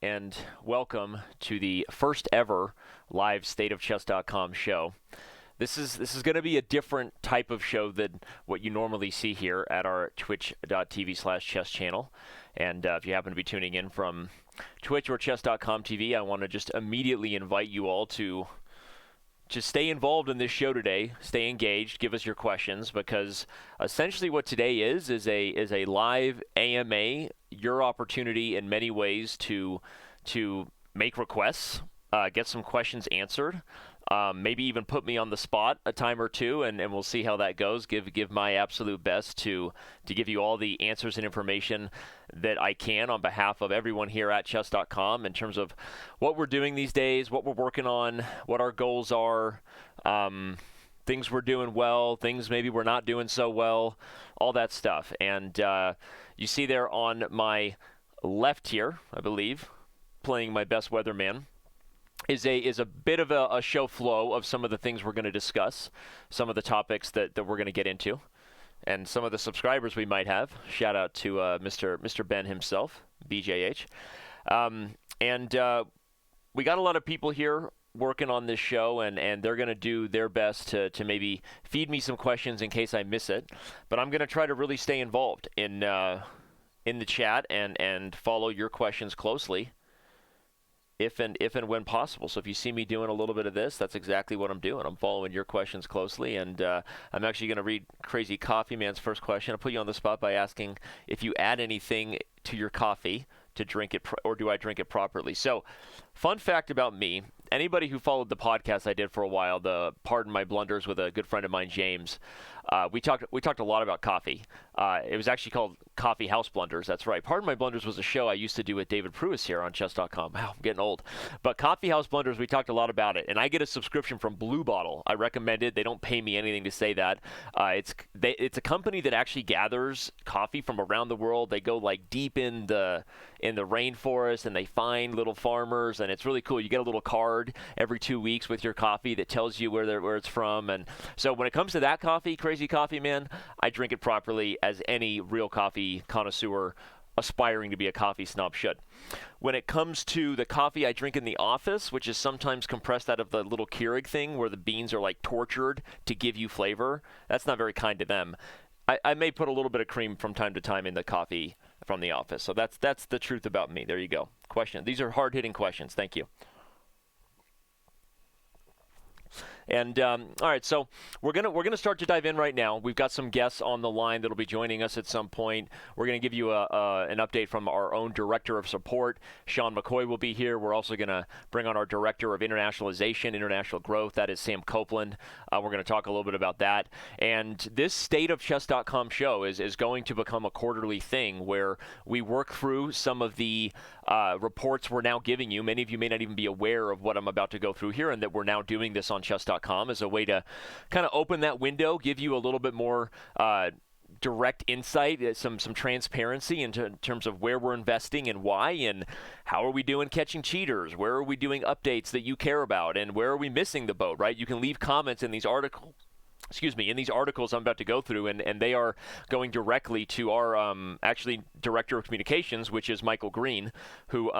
and welcome to the first ever live Chess.com show. This is going to be a different type of show than what you normally see here at our twitch.tv/chess channel. And if you happen to be tuning in from Twitch or Chess.com TV, I want to just immediately invite you all to stay involved in this show today, stay engaged, give us your questions, because essentially what today is a live AMA, your opportunity in many ways to make requests, get some questions answered, maybe even put me on the spot a time or two, and we'll see how that goes. Give my absolute best to give you all the answers and information that I can on behalf of everyone here at Chess.com in terms of what we're doing these days, what we're working on, what our goals are, things we're doing well, things maybe we're not doing so well, all that stuff. And you see there on my left here, I believe, playing my best weatherman, is a bit of a show flow of some of the things we're going to discuss, some of the topics that we're going to get into, and some of the subscribers we might have. Shout out to Mr. Ben himself, BJH. We got a lot of people here working on this show, and they're going to do their best to maybe feed me some questions in case I miss it. But I'm going to try to really stay involved in the chat and follow your questions closely, if and when possible. So if you see me doing a little bit of this, that's exactly what I'm doing. I'm following your questions closely, and I'm actually going to read Crazy Coffee Man's first question. I'll put you on the spot by asking if you add anything to your coffee to drink it, or do I drink it properly? So, fun fact about me, anybody who followed the podcast I did for a while, the Pardon My Blunders with a good friend of mine, James, we talked a lot about coffee. It was actually called Coffee House Blunders. That's right. Pardon My Blunders was a show I used to do with David Pruis here on Chess.com. Wow, I'm getting old. But Coffee House Blunders, we talked a lot about it. And I get a subscription from Blue Bottle. I recommend it. They don't pay me anything to say that. It's a company that actually gathers coffee from around the world. They go like deep in the rainforest, and they find little farmers, and it's really cool. You get a little card every 2 weeks with your coffee that tells you where it's from. And so when it comes to that coffee, Crazy Coffee Man, I drink it properly, as any real coffee connoisseur aspiring to be a coffee snob should. When it comes to the coffee I drink in the office, which is sometimes compressed out of the little Keurig thing where the beans are like tortured to give you flavor, that's not very kind to them. I may put a little bit of cream from time to time in the coffee from the office. So that's the truth about me. There you go. Question. These are hard-hitting questions. Thank you. And all right, so we're gonna start to dive in right now. We've got some guests on the line that'll be joining us at some point. We're gonna give you an update from our own director of support. Sean McCoy will be here. We're also gonna bring on our director of internationalization, international growth. That is Sam Copeland. We're gonna talk a little bit about that. And this State of Chess.com show is going to become a quarterly thing where we work through some of the reports we're now giving you. Many of you may not even be aware of what I'm about to go through here, and that we're now doing this on Chess.com as a way to kind of open that window, give you a little bit more direct insight, some transparency in terms of where we're investing and why, and how are we doing catching cheaters, where are we doing updates that you care about, and where are we missing the boat, right? You can leave comments in these articles. In these articles I'm about to go through, and they are going directly to our actually director of communications, which is Michael Green, who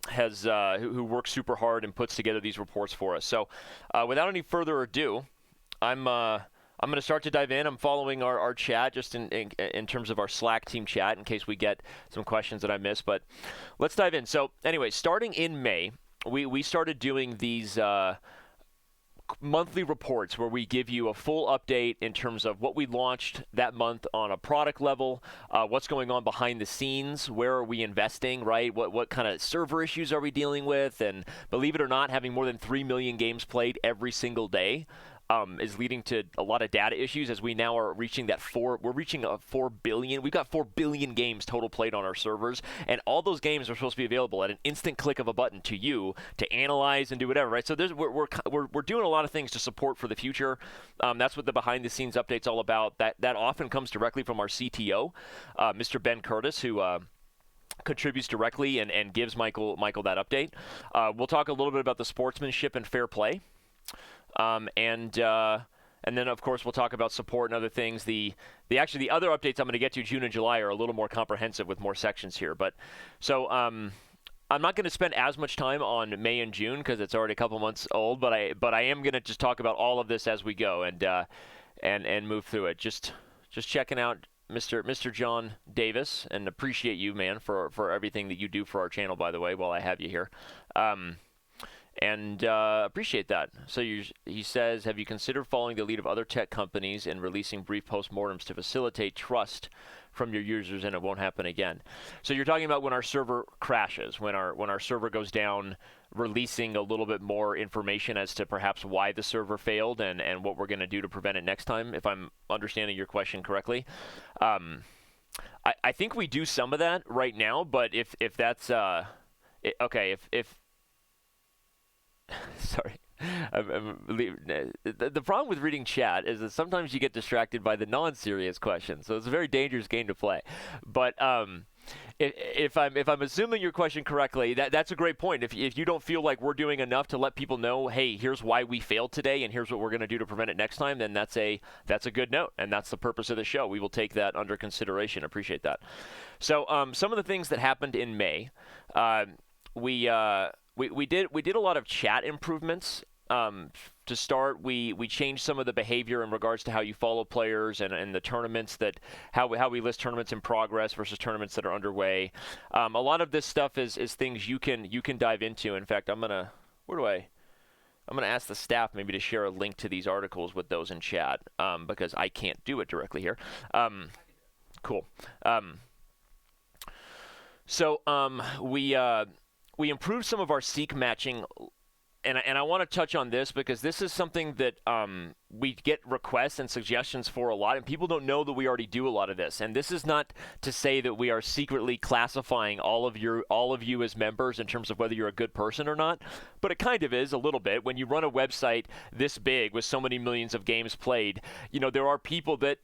who works super hard and puts together these reports for us. So without any further ado, I'm going to start to dive in. I'm following our chat just in terms of our Slack team chat in case we get some questions that I missed. But let's dive in. So anyway, starting in May, we started doing these monthly reports where we give you a full update in terms of what we launched that month on a product level, what's going on behind the scenes, where are we investing, right? What kind of server issues are we dealing with? And believe it or not, having more than 3 million games played every single day is leading to a lot of data issues, as we now are reaching we're reaching 4 billion. We've got 4 billion games total played on our servers, and all those games are supposed to be available at an instant click of a button to you to analyze and do whatever, right? So we're doing a lot of things to support for the future. That's what the behind the scenes update's all about. That often comes directly from our CTO, Mr. Ben Curtis, who contributes directly and gives Michael that update. We'll talk a little bit about the sportsmanship and fair play. And then, of course, we'll talk about support and other things. The other updates I'm going to get to June and July are a little more comprehensive with more sections here. But so I'm not going to spend as much time on May and June because it's already a couple months old. But I am going to just talk about all of this as we go and move through it. Just checking out Mr. John Davis, and appreciate you, man, for everything that you do for our channel. By the way, while I have you here. And appreciate that. So he says, have you considered following the lead of other tech companies and releasing brief postmortems to facilitate trust from your users, and it won't happen again? So you're talking about when our server crashes, when our server goes down, releasing a little bit more information as to perhaps why the server failed and what we're going to do to prevent it next time, if I'm understanding your question correctly. I think we do some of that right now, but if that's okay, if sorry. The problem with reading chat is that sometimes you get distracted by the non-serious questions, so it's a very dangerous game to play. But if I'm assuming your question correctly, that's a great point. If you don't feel like we're doing enough to let people know, hey, here's why we failed today, and here's what we're going to do to prevent it next time, then that's a good note, and that's the purpose of the show. We will take that under consideration. Appreciate that. So some of the things that happened in May, we did a lot of chat improvements. To start, we changed some of the behavior in regards to how you follow players and the tournaments, that how we list tournaments in progress versus tournaments that are underway. A lot of this stuff is things you can dive into. In fact, I'm gonna ask the staff maybe to share a link to these articles with those in chat, because I can't do it directly here. Cool. So we improved some of our seek matching. And I want to touch on this because this is something that we get requests and suggestions for a lot, and people don't know that we already do a lot of this. And this is not to say that we are secretly classifying all of you as members in terms of whether you're a good person or not, but it kind of is a little bit. When you run a website this big with so many millions of games played, there are people that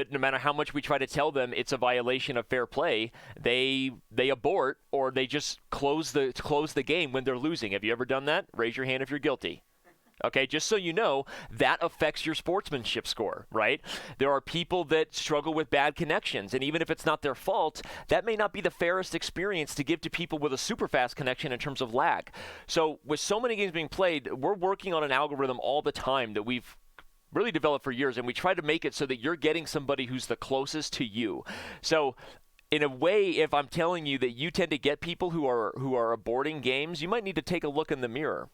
no matter how much we try to tell them it's a violation of fair play, they abort, or they just close the game when they're losing. Have you ever done that? Raise your hand if you're guilty. Okay, just so you know, that affects your sportsmanship score, right? There are people that struggle with bad connections, and even if it's not their fault, that may not be the fairest experience to give to people with a super fast connection in terms of lag. So with so many games being played, we're working on an algorithm all the time that we've really developed for years, and we try to make it so that you're getting somebody who's the closest to you. So in a way, if I'm telling you that you tend to get people who are aborting games, you might need to take a look in the mirror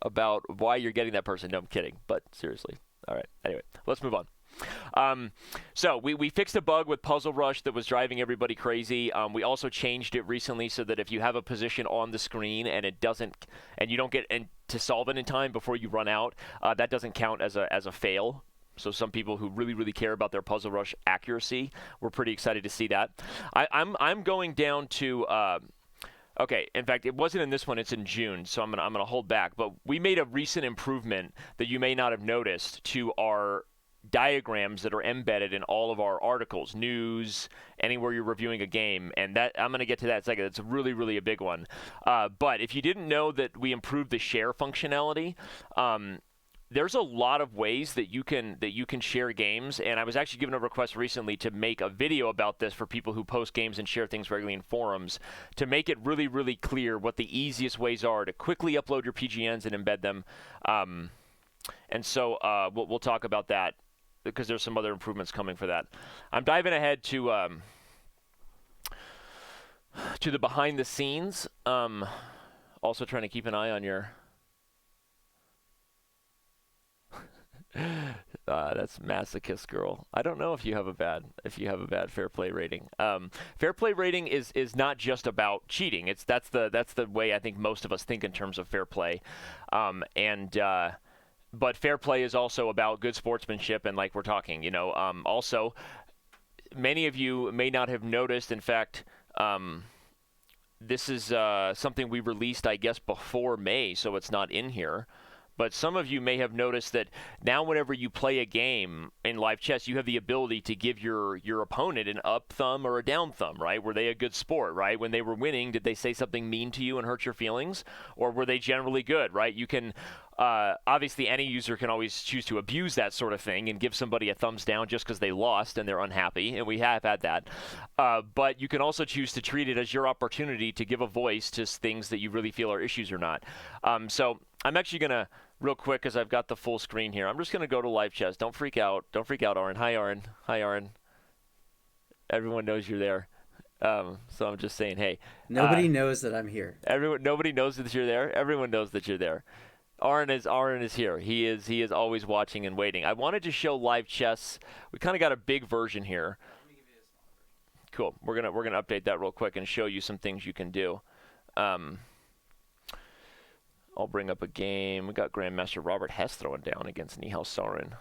about why you're getting that person. No, I'm kidding, but seriously. All right, anyway, let's move on. So we fixed a bug with Puzzle Rush that was driving everybody crazy. We also changed it recently so that if you have a position on the screen and you don't get to solve it in time before you run out, that doesn't count as a fail. So some people who really, really care about their Puzzle Rush accuracy, we're pretty excited to see that. I'm going down to okay, in fact, it wasn't in this one, it's in June, so I'm gonna hold back. But we made a recent improvement that you may not have noticed to our diagrams that are embedded in all of our articles, news, anywhere you're reviewing a game, and that I'm going to get to that in a second. It's really, really a big one. But if you didn't know that we improved the share functionality, there's a lot of ways that you can share games, and I was actually given a request recently to make a video about this for people who post games and share things regularly in forums, to make it really, really clear what the easiest ways are to quickly upload your PGNs and embed them. And so we'll talk about that, because there's some other improvements coming for that. I'm diving ahead to the behind the scenes. Also trying to keep an eye on your that's masochist girl. I don't know if you have a bad fair play rating. Fair play rating is not just about cheating. That's the way I think most of us think in terms of fair play. But fair play is also about good sportsmanship, and like we're talking, also, many of you may not have noticed, in fact, this is something we released, I guess, before May, so it's not in here. But some of you may have noticed that now whenever you play a game in live chess, you have the ability to give your opponent an up thumb or a down thumb, right? Were they a good sport, right? When they were winning, did they say something mean to you and hurt your feelings? Or were they generally good, right? You can Obviously, any user can always choose to abuse that sort of thing and give somebody a thumbs down just because they lost and they're unhappy, and we have had that. But you can also choose to treat it as your opportunity to give a voice to things that you really feel are issues or not. So I'm actually going to, real quick, because I've got the full screen here, I'm just going to go to live chess. Don't freak out. Don't freak out, Aaron. Hi, Aaron. Hi, Aaron. Everyone knows you're there. So I'm just saying, hey. Nobody knows that I'm here. Nobody knows that you're there. Everyone knows that you're there. Aaron is here. He is always watching and waiting. I wanted to show live chess. We kind of got a big version here. Cool. We're gonna update that real quick and show you some things you can do. I'll bring up a game. We got Grandmaster Robert Hess throwing down against Nihal Sarin.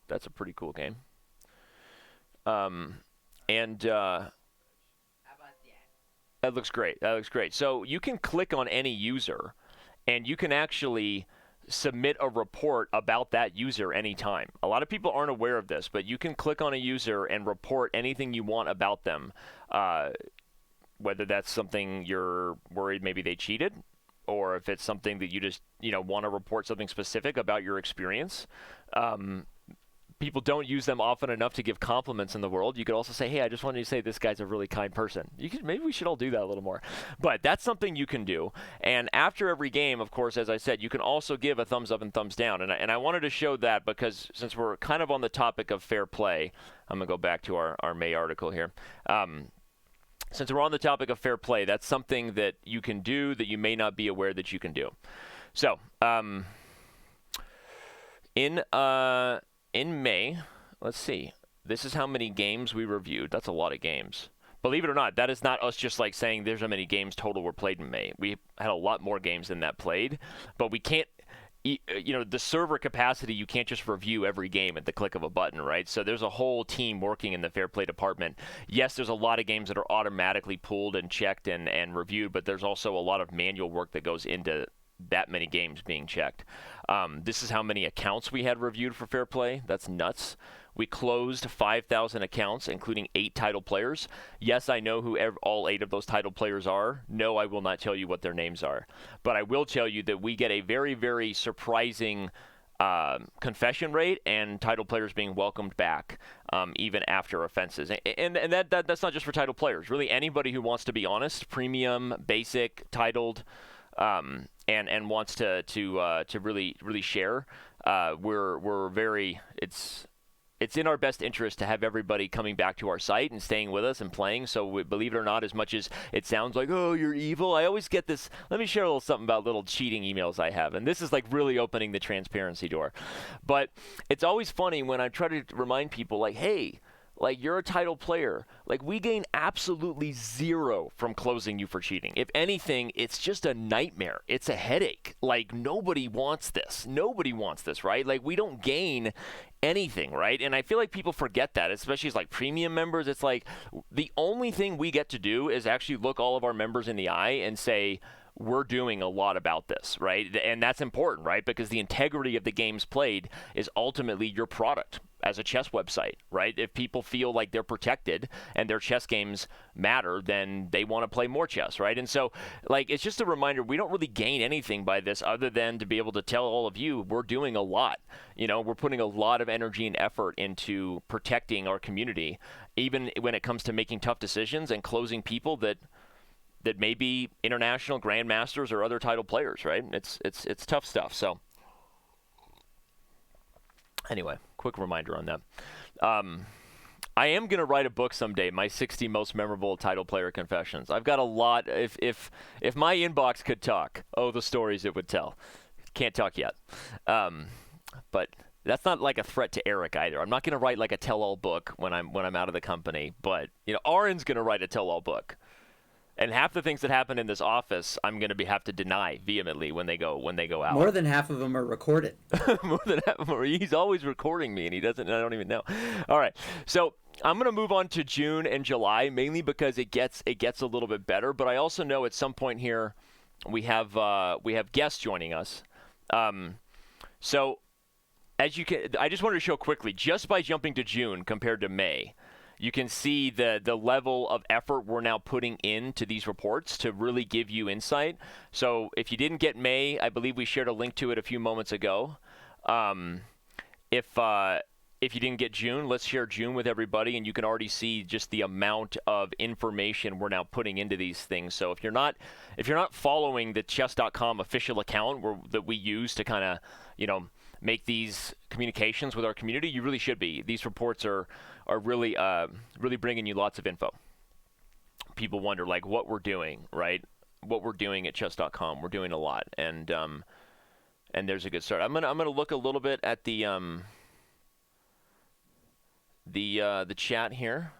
That's a pretty cool game. That looks great. That looks great. So you can click on any user, and you can actually submit a report about that user anytime. A lot of people aren't aware of this, but you can click on a user and report anything you want about them, whether that's something you're worried maybe they cheated, or if it's something that you just want to report something specific about your experience. People don't use them often enough to give compliments in the world. You could also say, hey, I just wanted to say this guy's a really kind person. Maybe we should all do that a little more. But that's something you can do. And after every game, of course, as I said, you can also give a thumbs up and thumbs down. And I wanted to show that because since we're kind of on the topic of fair play, I'm going to go back to our May article here. Since we're on the topic of fair play, that's something that you can do that you may not be aware that you can do. So, in May, let's see, this is how many games we reviewed. That's a lot of games. Believe it or not, that is not us just like saying there's how many games total were played in May. We had a lot more games than that played, but we can't, the server capacity, you can't just review every game at the click of a button, right? So there's a whole team working in the fair play department. Yes, there's a lot of games that are automatically pulled and checked and reviewed, but there's also a lot of manual work that goes into that many games being checked. This is how many accounts we had reviewed for fair play. That's nuts. We closed 5,000 accounts, including 8 title players. Yes, I know who all 8 of those title players are. No, I will not tell you what their names are. But I will tell you that we get a very, very surprising confession rate and title players being welcomed back even after offenses. And that's not just for title players. Really, anybody who wants to be honest, premium, basic, titled, and wants to really share. We're very, it's in our best interest to have everybody coming back to our site and staying with us and playing. So believe it or not, as much as it sounds like, oh, you're evil, I always get this. Let me share a little something about little cheating emails I have. And this is like really opening the transparency door. But it's always funny when I try to remind people like, hey, like, you're a title player. Like, we gain absolutely zero from closing you for cheating. If anything, it's just a nightmare. It's a headache. Like, nobody wants this. Nobody wants this, right? Like, we don't gain anything, right? And I feel like people forget that, especially as, like, premium members. It's like the only thing we get to do is actually look all of our members in the eye and say, we're doing a lot about this, right? And that's important, right? Because the integrity of the games played is ultimately your product as a chess website, right? If people feel like they're protected and their chess games matter, then they want to play more chess, right? And so, like, it's just a reminder, we don't really gain anything by this other than to be able to tell all of you we're doing a lot. We're putting a lot of energy and effort into protecting our community, even when it comes to making tough decisions and closing people that may be international grandmasters or other title players, right? It's tough stuff. So anyway, quick reminder on that. I am going to write a book someday, my 60 most memorable title player confessions. I've got a lot. If my inbox could talk, oh, the stories it would tell. Can't talk yet. But that's not like a threat to Eric either. I'm not going to write like a tell-all book when I'm out of the company. But Aaron's going to write a tell-all book. And half the things that happen in this office, I'm going to have to deny vehemently when they go out. More than half of them are recorded. More than half of them he's always recording me, and he doesn't. I don't even know. All right, so I'm going to move on to June and July, mainly because it gets a little bit better. But I also know at some point here we have guests joining us. So as you can, I just wanted to show quickly, just by jumping to June compared to May. you can see the level of effort we're now putting into these reports to really give you insight. So if you didn't get May, I believe we shared a link to it a few moments ago. If you didn't get June, let's share June with everybody, and you can already see just the amount of information we're now putting into these things. So if you're not following the Chess.com official account that we use to kind of make these communications with our community, you really should be. These reports are really bringing you lots of info. People wonder like what we're doing, right? What we're doing at Chess.com. We're doing a lot, and there's a good start. I'm gonna look a little bit at the chat here,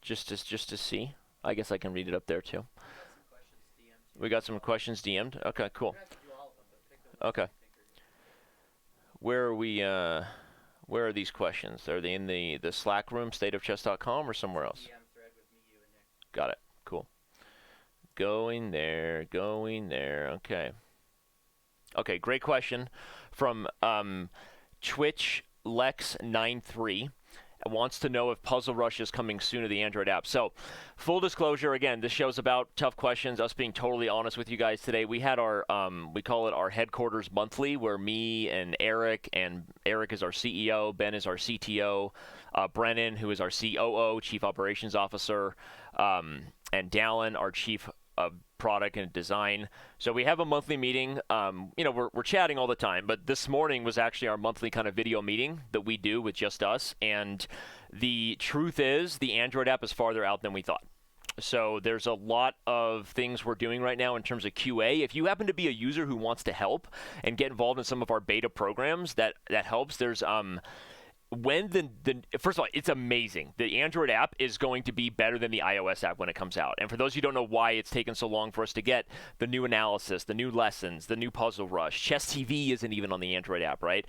just to see. I guess I can read it up there too. We got some questions DM'd. Okay, cool. Okay. Where are we? Where are these questions? Are they in the Slack room, stateofchess.com, or somewhere else? Got it. Cool. Going there. Okay. Okay, great question from Twitch Lex93. Wants to know if Puzzle Rush is coming soon to the Android app. So, full disclosure, again, this show's about tough questions, us being totally honest with you guys today. We had our, we call it our headquarters monthly, where me and Eric is our CEO, Ben is our CTO, Brennan, who is our COO, Chief Operations Officer, and Dallin, our Chief of Product and Design. So we have a monthly meeting. We're chatting all the time, but this morning was actually our monthly kind of video meeting that we do with just us. And the truth is, the Android app is farther out than we thought. So there's a lot of things we're doing right now in terms of QA. If you happen to be a user who wants to help and get involved in some of our beta programs, that helps. There's first of all, it's amazing. The Android app is going to be better than the iOS app when it comes out. And for those who don't know why it's taken so long for us to get the new analysis, the new lessons, the new Puzzle Rush, Chess TV isn't even on the Android app, right?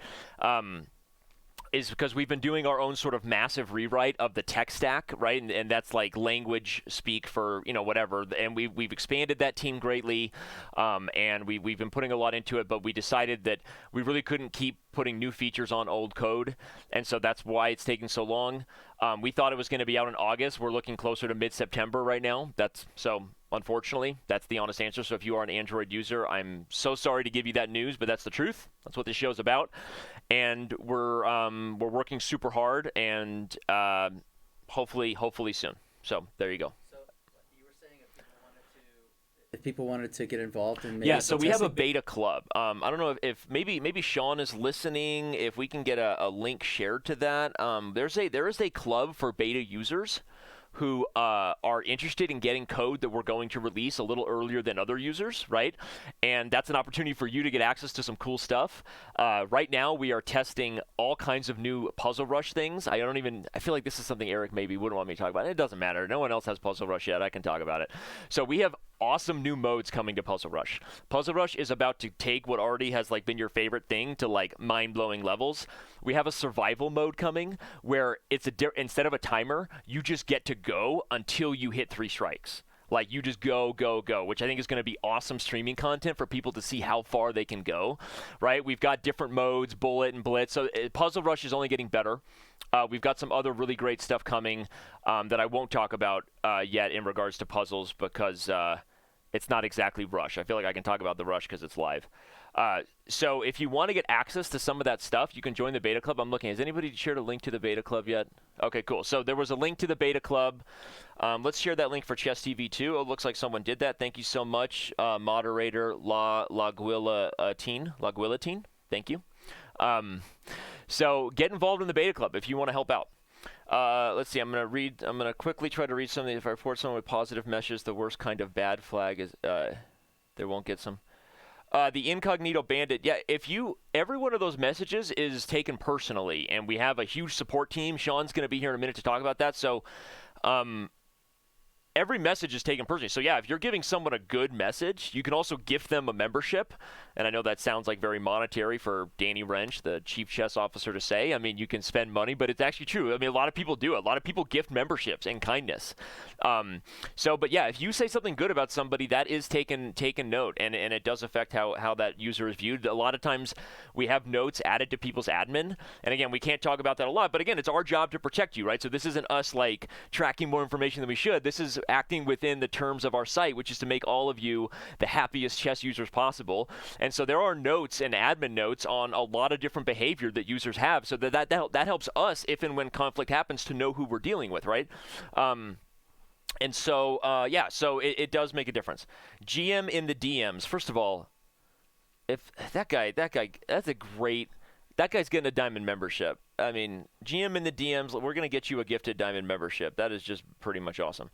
Is because we've been doing our own sort of massive rewrite of the tech stack, right? And that's like language speak for, whatever. And we've expanded that team greatly, and we've been putting a lot into it, but we decided that we really couldn't keep putting new features on old code, and so that's why it's taking so long. We thought it was going to be out in August. We're looking closer to mid-September right now. Unfortunately, that's the honest answer. So if you are an Android user, I'm so sorry to give you that news, but that's the truth. That's what this show's about. And we're working super hard, and hopefully soon. So there you go. So you were saying if people wanted to get involved in so we have a beta club. I don't know if maybe Sean is listening. If we can get a link shared to that, there is a club for beta users who are interested in getting code that we're going to release a little earlier than other users, right? And that's an opportunity for you to get access to some cool stuff. Right now, we are testing all kinds of new Puzzle Rush things. I feel like this is something Eric maybe wouldn't want me to talk about. It doesn't matter. No one else has Puzzle Rush yet. I can talk about it. So we have awesome new modes coming to Puzzle Rush. Puzzle Rush is about to take what already has been your favorite thing to mind-blowing levels. We have a survival mode coming where it's instead of a timer, you just get to go until you hit 3 strikes. You just go, which I think is going to be awesome streaming content for people to see how far they can go, right? We've got different modes, bullet and blitz. So Puzzle Rush is only getting better. We've got some other really great stuff coming that I won't talk about yet in regards to puzzles because it's not exactly Rush. I feel like I can talk about the Rush because it's live. So if you want to get access to some of that stuff, you can join the beta club. I'm looking. Has anybody shared a link to the beta club yet? Okay, cool. So there was a link to the beta club. Let's share that link for Chess TV too. It looks like someone did that. Thank you so much, moderator Laguilatine. Thank you. So get involved in the beta club if you want to help out. Let's see. I'm going to quickly try to read something. If I report someone with positive messages, the worst kind of bad flag is they won't get some. The incognito bandit. Yeah, every one of those messages is taken personally, and we have a huge support team. Sean's going to be here in a minute to talk about that. So, every message is taken personally. So yeah, if you're giving someone a good message, you can also gift them a membership. And I know that sounds like very monetary for Danny Rensch, the chief chess officer, to say. I mean, you can spend money, but it's actually true. I mean, a lot of people do it. A lot of people gift memberships in kindness. But yeah, if you say something good about somebody, that is taken note, and it does affect how that user is viewed. A lot of times we have notes added to people's admin, and again, we can't talk about that a lot, but again, it's our job to protect you, right? So this isn't us like tracking more information than we should. This is acting within the terms of our site, which is to make all of you the happiest chess users possible. And so there are notes and admin notes on a lot of different behavior that users have, so that helps us if and when conflict happens to know who we're dealing with, right? So it does make a difference. GM in the DMs. First of all, if that guy's getting a diamond membership. I mean, GM in the DMs, we're going to get you a gifted diamond membership. That is just pretty much awesome.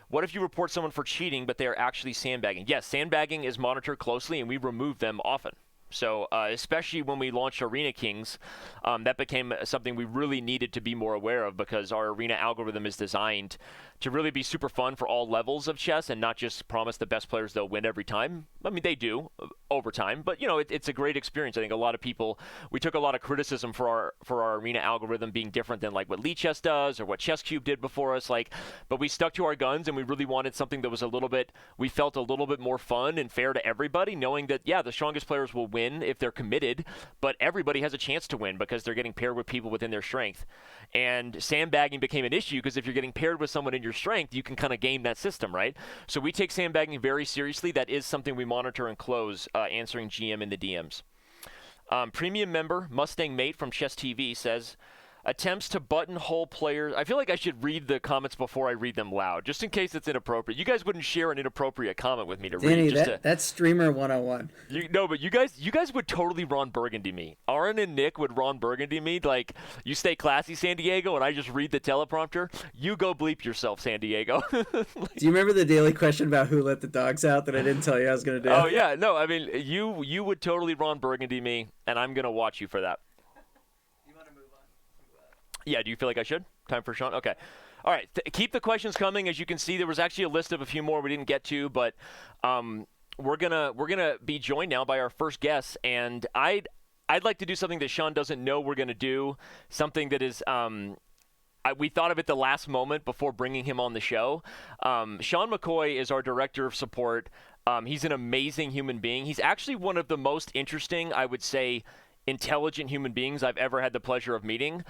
What if you report someone for cheating, but they are actually sandbagging? Yes, sandbagging is monitored closely, and we remove them often. So especially when we launched Arena Kings, that became something we really needed to be more aware of, because our Arena algorithm is designed to really be super fun for all levels of chess and not just promise the best players they'll win every time. I mean, they do over time, but it's a great experience. I think a lot of people, we took a lot of criticism for our Arena algorithm being different than like what Lee Chess does or what Chess Cube did before us. But we stuck to our guns, and we really wanted something that was we felt a little bit more fun and fair to everybody, knowing that the strongest players will win if they're committed, but everybody has a chance to win because they're getting paired with people within their strength. And sandbagging became an issue because if you're getting paired with someone in your strength, you can kind of game that system, right? So we take sandbagging very seriously. That is something we monitor and close, answering GM in the DMs. Premium member Mustang Mate from Chess TV says, attempts to buttonhole players. I feel like I should read the comments before I read them loud, just in case it's inappropriate. You guys wouldn't share an inappropriate comment with me to Danny, read. that's streamer 101. But you guys would totally Ron Burgundy me. Aaron and Nick would Ron Burgundy me. Like, you stay classy, San Diego, and I just read the teleprompter. You go bleep yourself, San Diego. Do you remember the daily question about who let the dogs out that I didn't tell you I was going to do? Oh, yeah. No, I mean, you would totally Ron Burgundy me, and I'm going to watch you for that. Yeah, do you feel like I should? Time for Sean? Okay. All right. Keep the questions coming. As you can see, there was actually a list of a few more we didn't get to, but we're gonna be joined now by our first guest, and I'd like to do something that Sean doesn't know we're gonna do. Something that is we thought of it the last moment before bringing him on the show. Sean McCoy is our director of support. He's an amazing human being. He's actually one of the most interesting, I would say, intelligent human beings I've ever had the pleasure of meeting.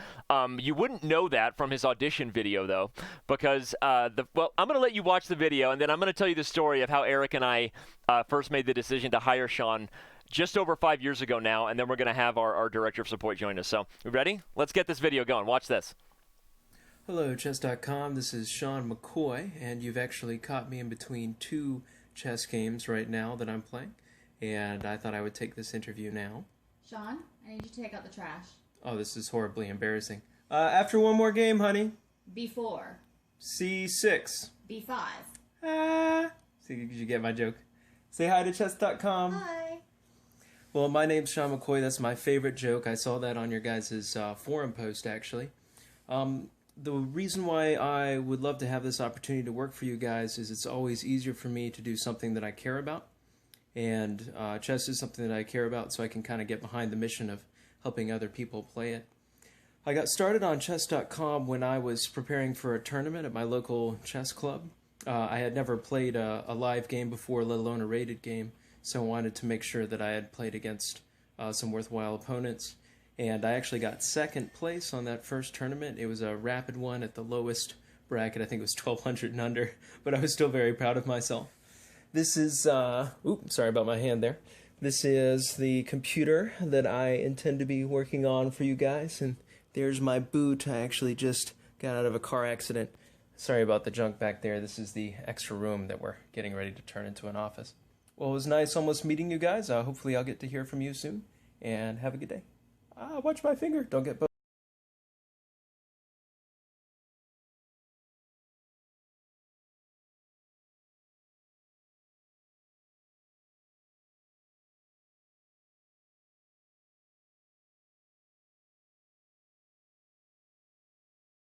You wouldn't know that from his audition video, though, because I'm going to let you watch the video, and then I'm going to tell you the story of how Eric and I first made the decision to hire Sean just over 5 years ago now, and then we're going to have our director of support join us. So, we ready? Let's get this video going. Watch this. Hello, Chess.com. This is Sean McCoy, and you've actually caught me in between two chess games right now that I'm playing, and I thought I would take this interview now. Sean, I need you to take out the trash. Oh, this is horribly embarrassing. After one more game, honey. B4. C6. B5. See, did you get my joke? Say hi to Chess.com. Hi. Well, my name's Sean McCoy. That's my favorite joke. I saw that on your guys' forum post, actually. The reason why I would love to have this opportunity to work for you guys is it's always easier for me to do something that I care about. And chess is something that I care about, so I can kind of get behind the mission of helping other people play it. I got started on Chess.com when I was preparing for a tournament at my local chess club. I had never played a live game before, let alone a rated game, so I wanted to make sure that I had played against some worthwhile opponents. And I actually got second place on that first tournament. It was a rapid one at the lowest bracket. I think it was 1,200 and under, but I was still very proud of myself. This is, sorry about my hand there. This is the computer that I intend to be working on for you guys, and there's my boot. I actually just got out of a car accident. Sorry about the junk back there. This is the extra room that we're getting ready to turn into an office. Well, it was nice almost meeting you guys. Hopefully I'll get to hear from you soon, and have a good day. Watch my finger. Don't get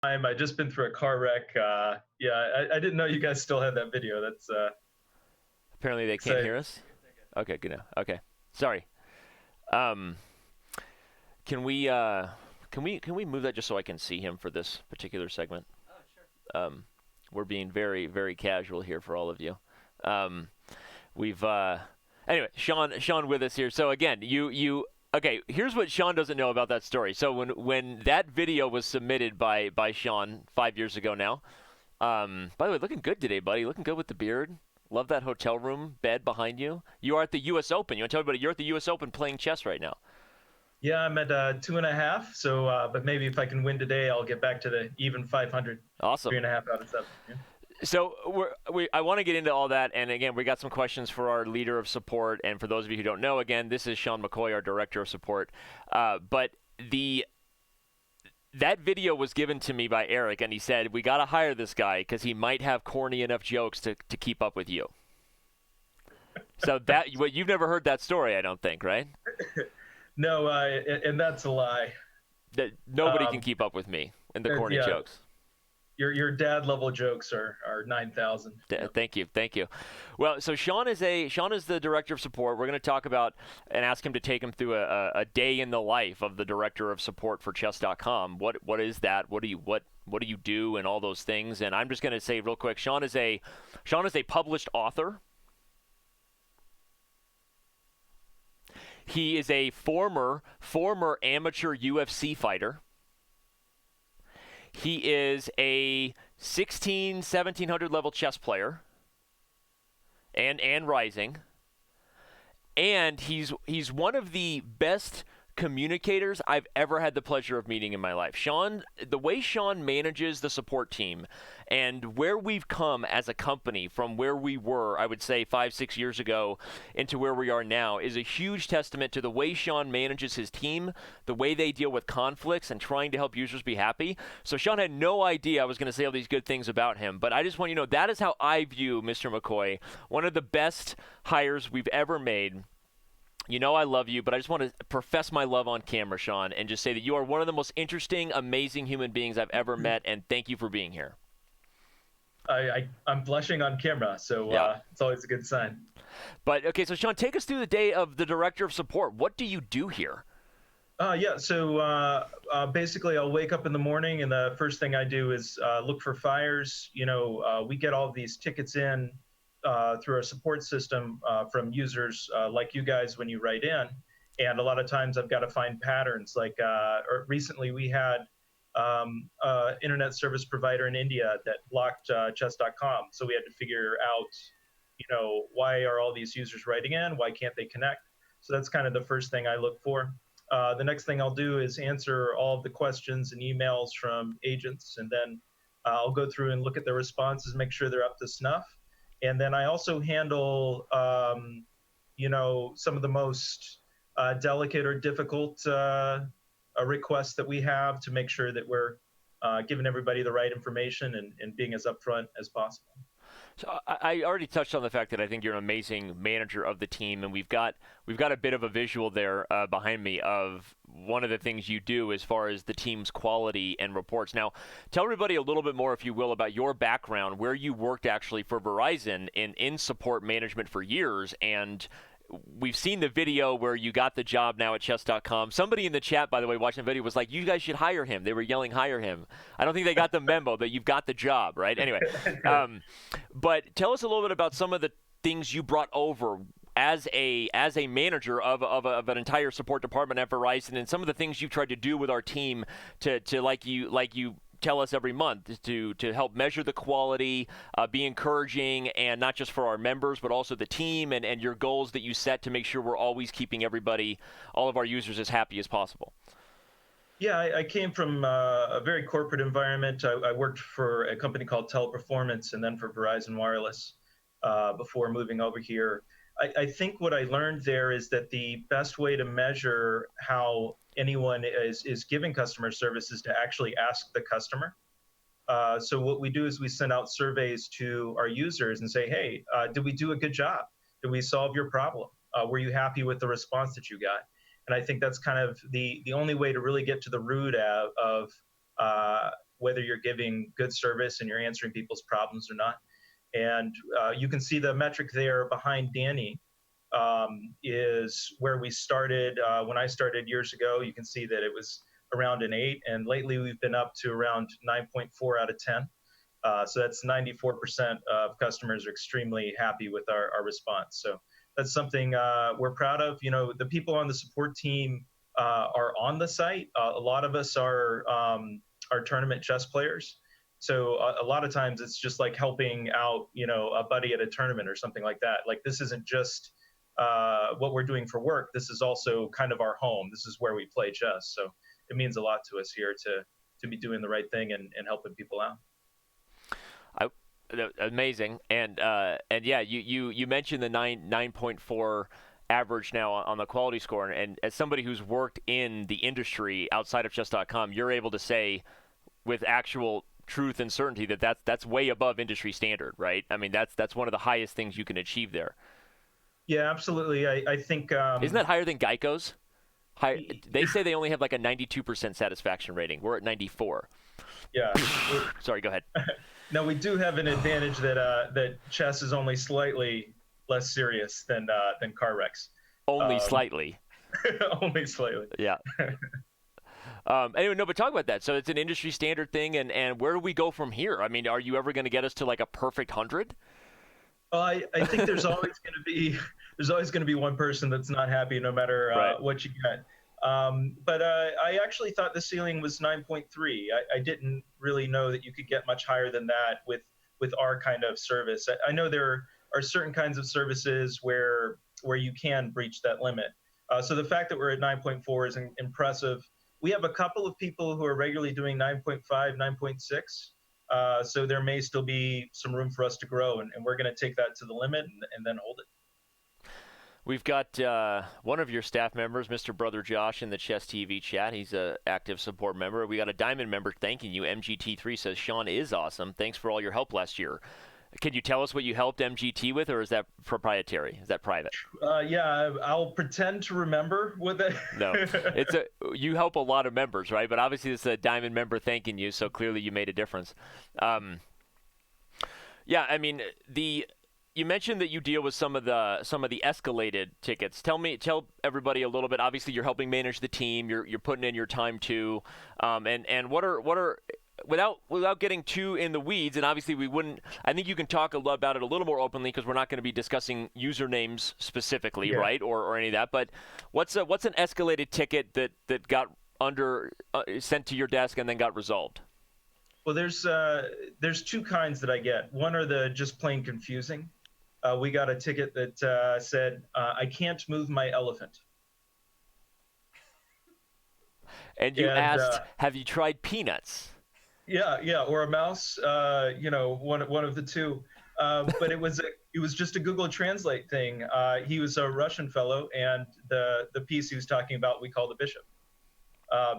I just been through a car wreck. Yeah, I didn't know you guys still had that video. That's Apparently they can't hear us. Okay, good now. Okay, sorry. Can we move that just so I can see him for this particular segment? Oh, sure. We're being very, very casual here for all of you. We've anyway, Sean with us here. So again, you okay? Here's what Sean doesn't know about that story. So when that video was submitted by Sean 5 years ago now. By the way, looking good today, buddy. Looking good with the beard. Love that hotel room bed behind you. You are at the U.S. Open. You want to tell everybody you're at the U.S. Open playing chess right now. Yeah, I'm at 2.5. So, but maybe if I can win today, I'll get back to the even 500. Awesome. 3.5 out of 7. Yeah. So I want to get into all that, and again, we got some questions for our leader of support, and for those of you who don't know, again, this is Sean McCoy, our director of support. But that video was given to me by Eric, and he said, we got to hire this guy because he might have corny enough jokes to keep up with you. So you've never heard that story, I don't think, right? No, and that's a lie. That nobody can keep up with me and the corny jokes. Your dad level jokes are 9,000. Thank you. Well, so Sean is the director of support. We're going to talk about and ask him to take him through a day in the life of the director of support for Chess.com. What is that? What do you do and all those things? And I'm just going to say real quick, Sean is a published author. He is a former amateur UFC fighter. He is a 1700 level chess player and rising. And he's one of the best communicators I've ever had the pleasure of meeting in my life. Sean, the way Sean manages the support team and where we've come as a company from where we were, I would say 5-6 years ago into where we are now is a huge testament to the way Sean manages his team, the way they deal with conflicts and trying to help users be happy. So Sean had no idea I was going to say all these good things about him, but I just want you to know that is how I view Mr. McCoy, one of the best hires we've ever made. You know I love you, but I just want to profess my love on camera, Sean, and just say that you are one of the most interesting, amazing human beings I've ever met, and thank you for being here. I'm blushing on camera, so it's always a good sign. But, okay, so Sean, take us through the day of the director of support. What do you do here? So basically I'll wake up in the morning, and the first thing I do is look for fires. We get all of these tickets in through our support system from users like you guys when you write in. And a lot of times I've got to find patterns. Like recently we had internet service provider in India that blocked Chess.com. So we had to figure out, why are all these users writing in? Why can't they connect? So that's kind of the first thing I look for. The next thing I'll do is answer all of the questions and emails from agents. And then I'll go through and look at their responses, make sure they're up to snuff. And then I also handle, some of the most delicate or difficult requests that we have to make sure that we're giving everybody the right information and being as upfront as possible. So I already touched on the fact that I think you're an amazing manager of the team, and we've got a bit of a visual there behind me of one of the things you do as far as the team's quality and reports. Now, tell everybody a little bit more, if you will, about your background, where you worked actually for Verizon in support management for years, and we've seen the video where you got the job now at Chess.com. Somebody in the chat, by the way, watching the video was like, you guys should hire him. They were yelling, hire him. I don't think they got the memo that you've got the job, right? Anyway, but tell us a little bit about some of the things you brought over as a manager of an entire support department at Verizon, and some of the things you've tried to do with our team to like you tell us every month to help measure the quality, be encouraging, and not just for our members, but also the team and your goals that you set to make sure we're always keeping everybody, all of our users, as happy as possible. Yeah, I came from a very corporate environment. I worked for a company called Teleperformance and then for Verizon Wireless before moving over here. I think what I learned there is that the best way to measure how anyone is giving customer service is to actually ask the customer. So what we do is we send out surveys to our users and say, hey, did we do a good job? Did we solve your problem? Were you happy with the response that you got? And I think that's kind of the only way to really get to the root of whether you're giving good service and you're answering people's problems or not. And you can see the metric there behind Danny is where we started. When I started years ago, you can see that it was around an 8, and lately we've been up to around 9.4 out of 10. So that's 94% of customers are extremely happy with our response. So that's something we're proud of. You know, the people on the support team are on the site. A lot of us are tournament chess players. So a lot of times it's just like helping out, you know, a buddy at a tournament or something like that. Like this isn't just what we're doing for work. This is also kind of our home. This is where we play chess. So it means a lot to us here to be doing the right thing and helping people out. Amazing. And yeah, you mentioned the 9.4 average now on the quality score. And as somebody who's worked in the industry outside of Chess.com, you're able to say with actual truth and certainty that that's way above industry standard, right? I mean, that's one of the highest things you can achieve there. Yeah, absolutely. I think isn't that higher than Geico's? They say they only have like a 92% satisfaction rating. We're at 94. Yeah. Sorry, go ahead. Now we do have an advantage that chess is only slightly less serious than car wrecks. Only slightly. Only slightly. Yeah. Anyway, no, but talk about that. So it's an industry standard thing, and where do we go from here? I mean, are you ever going to get us to like a perfect 100? Well, I think there's always going to be one person that's not happy, no matter right. what you get. But I actually thought the ceiling was 9.3. I didn't really know that you could get much higher than that with our kind of service. I know there are certain kinds of services where you can breach that limit. So the fact that we're at 9.4 is impressive. We have a couple of people who are regularly doing 9.5, 9.6. So there may still be some room for us to grow, and we're going to take that to the limit and then hold it. We've got one of your staff members, Mr. Brother Josh, in the Chess TV chat. He's an active support member. We got a Diamond member thanking you. MGT3 says, Sean is awesome. Thanks for all your help last year. Can you tell us what you helped MGT with, or is that proprietary? Is that private? Yeah, I'll pretend to remember what that. No, you help a lot of members, right? But obviously, it's a Diamond member thanking you, so clearly you made a difference. Yeah, I mean you mentioned that you deal with some of the escalated tickets. Tell everybody a little bit. Obviously, you're helping manage the team. You're putting in your time too. And what are without getting too in the weeds, and obviously we wouldn't. I think you can talk about it a little more openly because we're not going to be discussing usernames specifically, yeah. Right, or any of that. But what's an escalated ticket that got sent to your desk and then got resolved? Well, there's two kinds that I get. One are the just plain confusing. We got a ticket that said, I can't move my elephant. And you asked, have you tried peanuts? Yeah, or a mouse, one of the two. But it was just a Google Translate thing. He was a Russian fellow, and the piece he was talking about we call the bishop.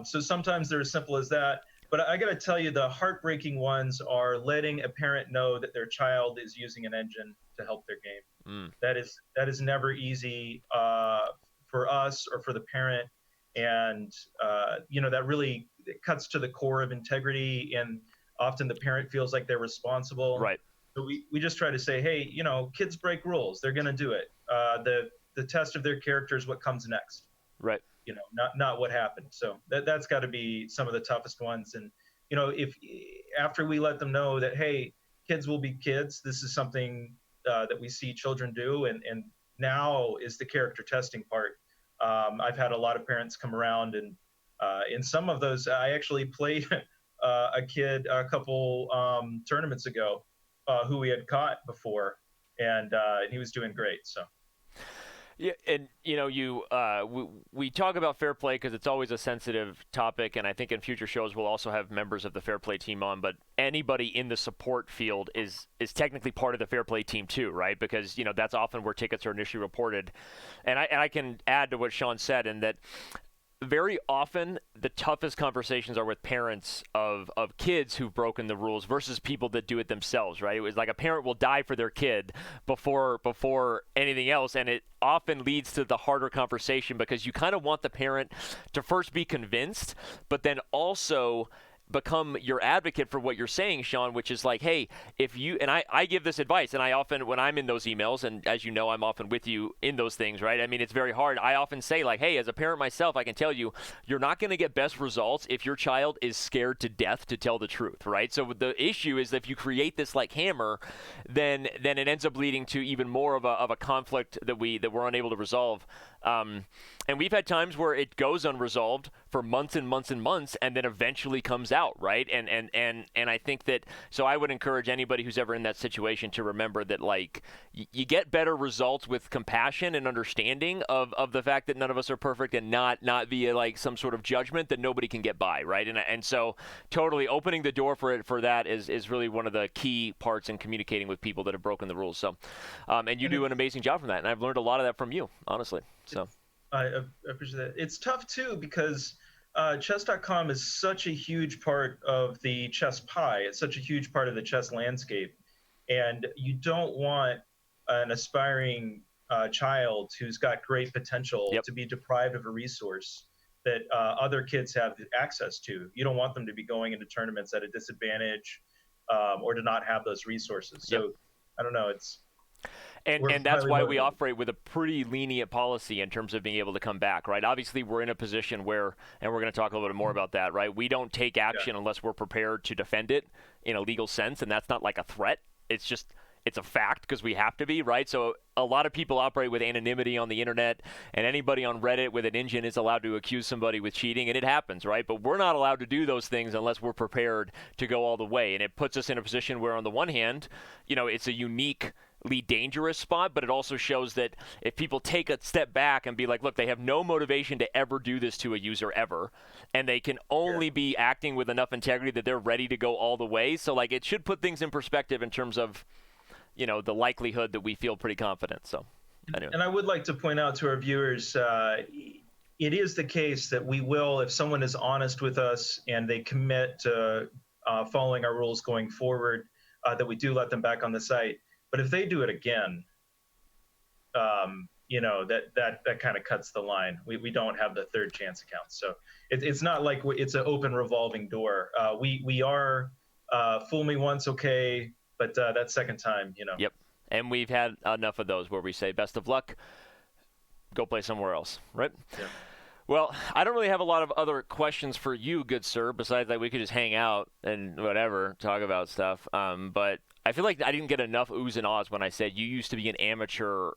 So sometimes they're as simple as that. But I got to tell you, the heartbreaking ones are letting a parent know that their child is using an engine to help their game. That is never easy for us or for the parent, and that really cuts to the core of integrity. And often the parent feels like they're responsible. Right. So we just try to say, hey, kids break rules. They're going to do it. The test of their character is what comes next. Right. Not what happened. So that's got to be some of the toughest ones. And, if after we let them know that, hey, kids will be kids, this is something that we see children do. And now is the character testing part. I've had a lot of parents come around, and in some of those, I actually played a kid a couple tournaments ago who we had caught before, and he was doing great. So. Yeah, and we talk about fair play because it's always a sensitive topic, and I think in future shows we'll also have members of the fair play team on. But anybody in the support field is technically part of the fair play team too, right? Because that's often where tickets are initially reported, and I can add to what Sean said, in that very often the toughest conversations are with parents of kids who've broken the rules versus people that do it themselves, right? It was like a parent will die for their kid before anything else, and it often leads to the harder conversation because you kind of want the parent to first be convinced, but then also become your advocate for what you're saying, Sean, which is like, hey, if you, and I give this advice, and I often, when I'm in those emails, and as you know, I'm often with you in those things, right? I mean, it's very hard. I often say, like, hey, as a parent myself, I can tell you, you're not going to get best results if your child is scared to death to tell the truth, right? So the issue is that if you create this like hammer, then it ends up leading to even more of a conflict that we're unable to resolve. And we've had times where it goes unresolved for months and months and months, and then eventually comes out, right? And I think that, so I would encourage anybody who's ever in that situation to remember that, like, you get better results with compassion and understanding of the fact that none of us are perfect, and not via like some sort of judgment that nobody can get by, right? And so totally opening the door for that is really one of the key parts in communicating with people that have broken the rules. So, and you do an amazing job from that, and I've learned a lot of that from you, honestly. So I appreciate that. It's tough too because Chess.com is such a huge part of the chess pie. It's such a huge part of the chess landscape, and you don't want an aspiring child who's got great potential Yep. to be deprived of a resource that other kids have access to. You don't want them to be going into tournaments at a disadvantage or to not have those resources. So Yep. I don't know. It's And that's why we motivated. operate with a pretty lenient policy in terms of being able to come back, right? Obviously, we're in a position where, and we're going to talk a little bit more about that, right? We don't take action unless we're prepared to defend it in a legal sense, and that's not like a threat. It's just, it's a fact because we have to be, right? So a lot of people operate with anonymity on the internet, and anybody on Reddit with an engine is allowed to accuse somebody with cheating, and it happens, right? But we're not allowed to do those things unless we're prepared to go all the way. And it puts us in a position where, on the one hand, you know, it's a uniquely dangerous spot, but it also shows that if people take a step back and be like, look, they have no motivation to ever do this to a user ever, and they can only be acting with enough integrity that they're ready to go all the way. So, like, it should put things in perspective in terms of, you know, the likelihood that we feel pretty confident. So anyway. And I would like to point out to our viewers, it is the case that we will, if someone is honest with us and they commit to following our rules going forward, that we do let them back on the site. But if they do it again, you know, that kind of cuts the line. We don't have the third chance accounts. So it's not like it's an open revolving door. We are fool me once, okay, but that second time, you know. Yep. And we've had enough of those where we say, best of luck, go play somewhere else, right? Yeah. Well, I don't really have a lot of other questions for you, good sir, besides that we could just hang out and whatever, talk about stuff. But I feel like I didn't get enough oohs and ahs when I said you used to be an amateur,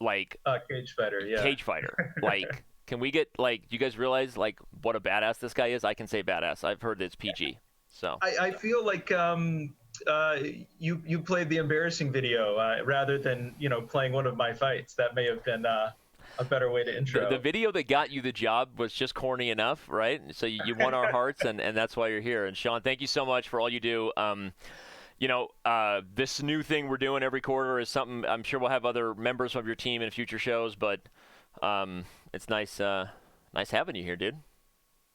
like, Cage fighter, yeah. cage fighter. Like, can we get, like, you guys realize, like, what a badass this guy is? I can say badass. I've heard it's PG. So I feel like you played the embarrassing video rather than, you know, playing one of my fights. That may have been a better way to intro. the video that got you the job was just corny enough, right? So you won our hearts, and that's why you're here. And Sean, thank you so much for all you do. You know, this new thing we're doing every quarter is something I'm sure we'll have other members of your team in future shows, but it's nice having you here, dude.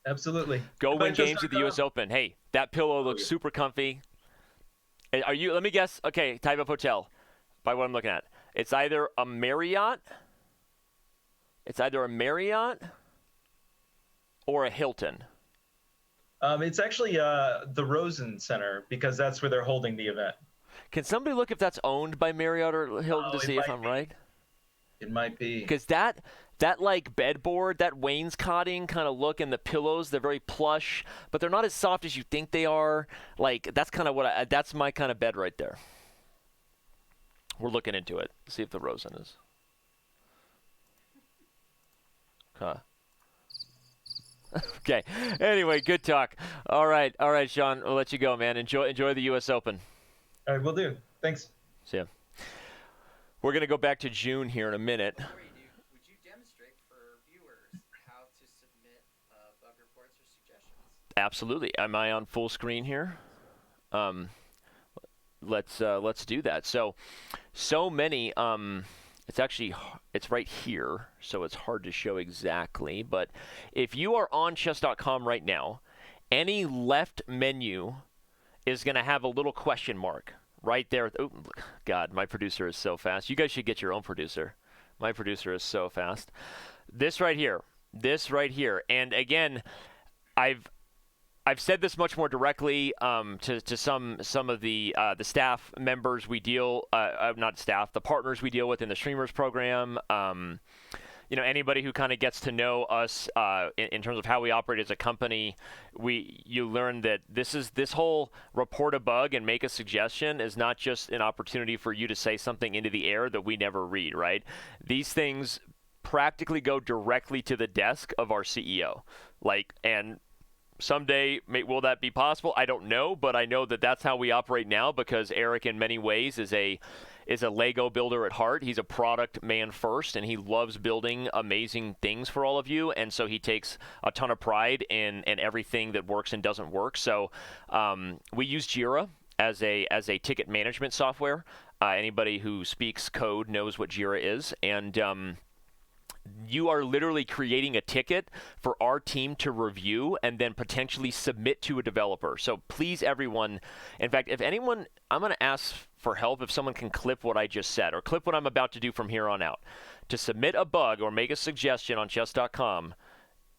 Absolutely. Go If win I just games at the knock U.S. Open. Hey, that pillow looks super comfy. Are you? Let me guess. Okay, type of hotel by what I'm looking at. It's either a Marriott. It's either a Marriott or a Hilton. It's actually the Rosen Center because that's where they're holding the event. Can somebody look if that's owned by Marriott or Hilton to it see if might I'm be. right? It might be. Because that like bedboard, that wainscoting kind of look, and the pillows, they're very plush, but they're not as soft as you think they are. Like, that's kind of that's my kind of bed right there. We're looking into it. See if the Rosen is. Huh. Okay. Anyway, good talk. All right, Sean. We'll let you go, man. Enjoy the U.S. Open. All right, we'll do. Thanks. See ya. We're gonna go back to June here in a minute. Before you do, would you demonstrate for viewers how to submit bug reports or suggestions? Absolutely. Am I on full screen here? Let's do that. So many. It's right here, so it's hard to show exactly. But if you are on Chess.com right now, any left menu is going to have a little question mark right there. Oh, God, my producer is so fast. You guys should get your own producer. My producer is so fast. This right here. And again, I've said this much more directly to some of the staff members we deal, not staff, the partners we deal with in the streamers program. Anybody who kind of gets to know us in terms of how we operate as a company, you learn that this whole report a bug and make a suggestion is not just an opportunity for you to say something into the air that we never read, right? These things practically go directly to the desk of our CEO. And someday, will that be possible? I don't know, but I know that that's how we operate now because Eric, in many ways, is a Lego builder at heart. He's a product man first, and he loves building amazing things for all of you. And so he takes a ton of pride in everything that works and doesn't work. So we use Jira as a ticket management software. Anybody who speaks code knows what Jira is, and you are literally creating a ticket for our team to review and then potentially submit to a developer. So please, everyone, in fact, if anyone, I'm going to ask for help if someone can clip what I just said or clip what I'm about to do from here on out. To submit a bug or make a suggestion on Chess.com,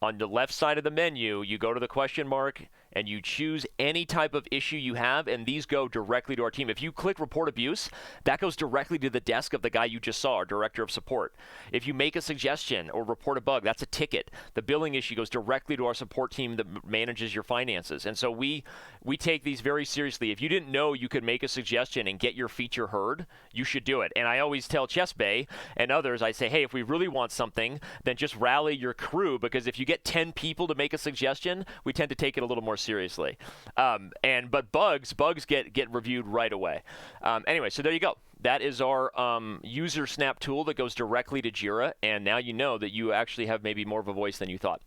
on the left side of the menu, you go to the question mark and you choose any type of issue you have, and these go directly to our team. If you click report abuse, that goes directly to the desk of the guy you just saw, our director of support. If you make a suggestion or report a bug, that's a ticket. The billing issue goes directly to our support team that manages your finances. And so we take these very seriously. If you didn't know you could make a suggestion and get your feature heard, you should do it. And I always tell Chess Bay and others, I say, hey, if we really want something, then just rally your crew, because if you get 10 people to make a suggestion, we tend to take it a little more seriously. But bugs get reviewed right away. Anyway, so there you go. That is our user snap tool that goes directly to Jira, and now you know that you actually have maybe more of a voice than you thought.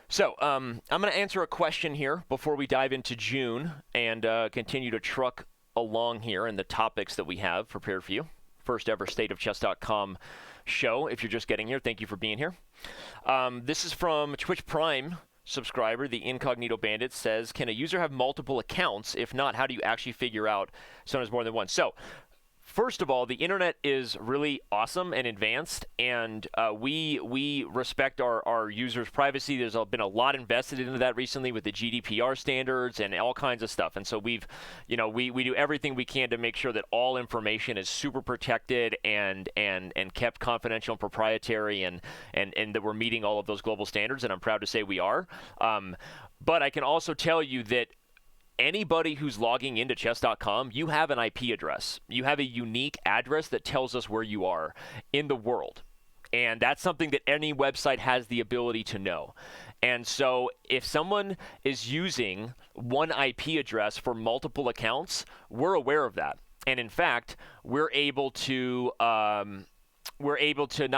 So I'm going to answer a question here before we dive into June and continue to truck along here in the topics that we have prepared for you. First ever stateofchess.com show. If you're just getting here, thank you for being here. This is from Twitch Prime subscriber, the Incognito Bandit, says, can a user have multiple accounts? If not, how do you actually figure out someone has more than one? So, first of all, the internet is really awesome and advanced, and we respect our users' privacy. There's been a lot invested into that recently with the GDPR standards and all kinds of stuff. And so we do everything we can to make sure that all information is super protected and kept confidential and proprietary, and that we're meeting all of those global standards. And I'm proud to say we are. But I can also tell you that anybody who's logging into Chess.com, you have an IP address. You have a unique address that tells us where you are in the world. And that's something that any website has the ability to know. And so if someone is using one IP address for multiple accounts, we're aware of that. And in fact, we're able to not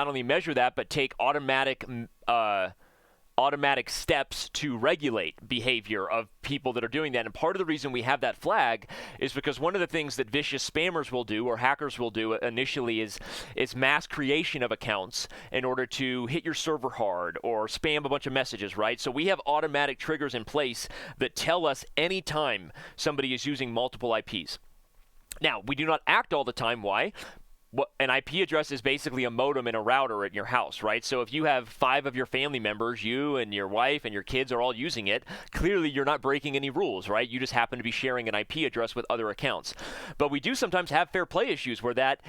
only measure that, but take automatic steps to regulate behavior of people that are doing that. And part of the reason we have that flag is because one of the things that vicious spammers will do, or hackers will do initially, is mass creation of accounts in order to hit your server hard or spam a bunch of messages, right? So we have automatic triggers in place that tell us anytime somebody is using multiple IPs. Now, we do not act all the time. Why? An IP address is basically a modem and a router at your house, right? So if you have 5 of your family members, you and your wife and your kids are all using it, clearly you're not breaking any rules, right? You just happen to be sharing an IP address with other accounts. But we do sometimes have fair play issues where that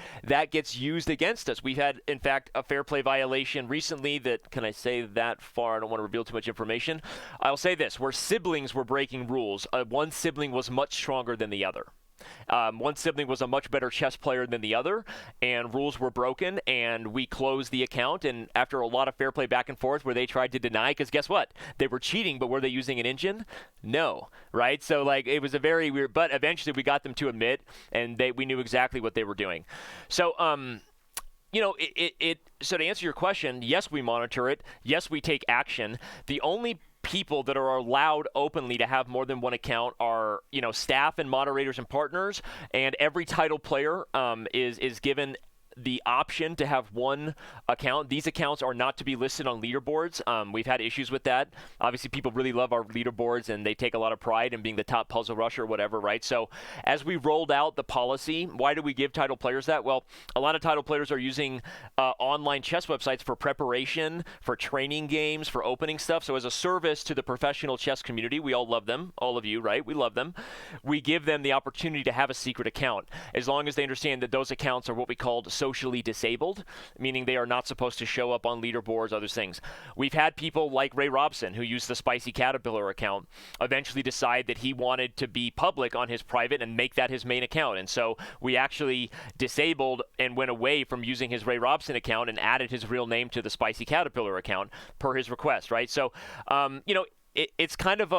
gets used against us. We've had, in fact, a fair play violation recently that, can I say that far? I don't want to reveal too much information. I'll say this, where siblings were breaking rules. One sibling was much stronger than the other. One sibling was a much better chess player than the other, and rules were broken, and we closed the account. And after a lot of fair play back and forth where they tried to deny, because guess what? They were cheating, but were they using an engine? No, right? So it was a very weird, but eventually we got them to admit, and we knew exactly what they were doing. So, so to answer your question, yes, we monitor it. Yes, we take action. The only people that are allowed openly to have more than one account are, staff and moderators and partners, and every title player is given the option to have one account. These accounts are not to be listed on leaderboards. We've had issues with that. Obviously, people really love our leaderboards, and they take a lot of pride in being the top puzzle rusher or whatever, right? So as we rolled out the policy, why do we give title players that? Well, a lot of title players are using online chess websites for preparation, for training games, for opening stuff. So as a service to the professional chess community, we all love them, all of you, right? We love them. We give them the opportunity to have a secret account, as long as they understand that those accounts are what we called socially disabled, meaning they are not supposed to show up on leaderboards, other things. We've had people like Ray Robson, who used the Spicy Caterpillar account, eventually decide that he wanted to be public on his private and make that his main account. And so we actually disabled and went away from using his Ray Robson account and added his real name to the Spicy Caterpillar account per his request, right? So, it's kind of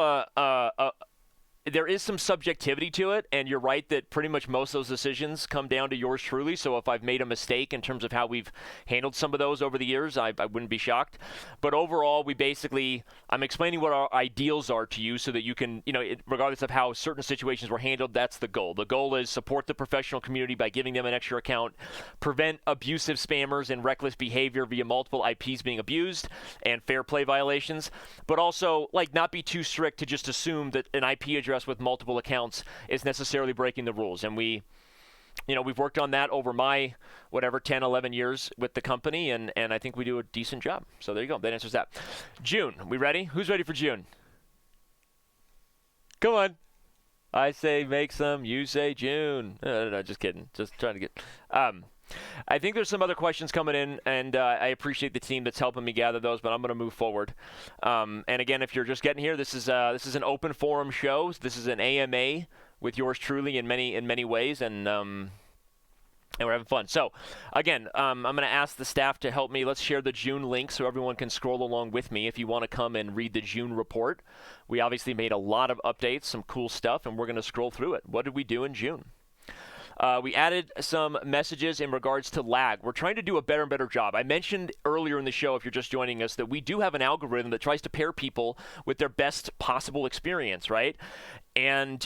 there is some subjectivity to it, and you're right that pretty much most of those decisions come down to yours truly. So if I've made a mistake in terms of how we've handled some of those over the years, I wouldn't be shocked. But overall, I'm explaining what our ideals are to you so that you can, regardless of how certain situations were handled, that's the goal. The goal is support the professional community by giving them an extra account, prevent abusive spammers and reckless behavior via multiple IPs being abused, and fair play violations, but also not be too strict to just assume that an IP address with multiple accounts is necessarily breaking the rules. And we've worked on that over my 10, 11 years with the company, and I think we do a decent job. So there you go. That answers that. June, we ready? Who's ready for June? Come on. I say make some, you say June. No, just kidding. Just trying to get I think there's some other questions coming in, and I appreciate the team that's helping me gather those, but I'm going to move forward. And again, if you're just getting here, this is an open forum show. This is an AMA with yours truly in many ways, and we're having fun. So, again, I'm going to ask the staff to help me. Let's share the June link so everyone can scroll along with me if you want to come and read the June report. We obviously made a lot of updates, some cool stuff, and we're going to scroll through it. What did we do in June? We added some messages in regards to lag. We're trying to do a better and better job. I mentioned earlier in the show, if you're just joining us, that we do have an algorithm that tries to pair people with their best possible experience, right? And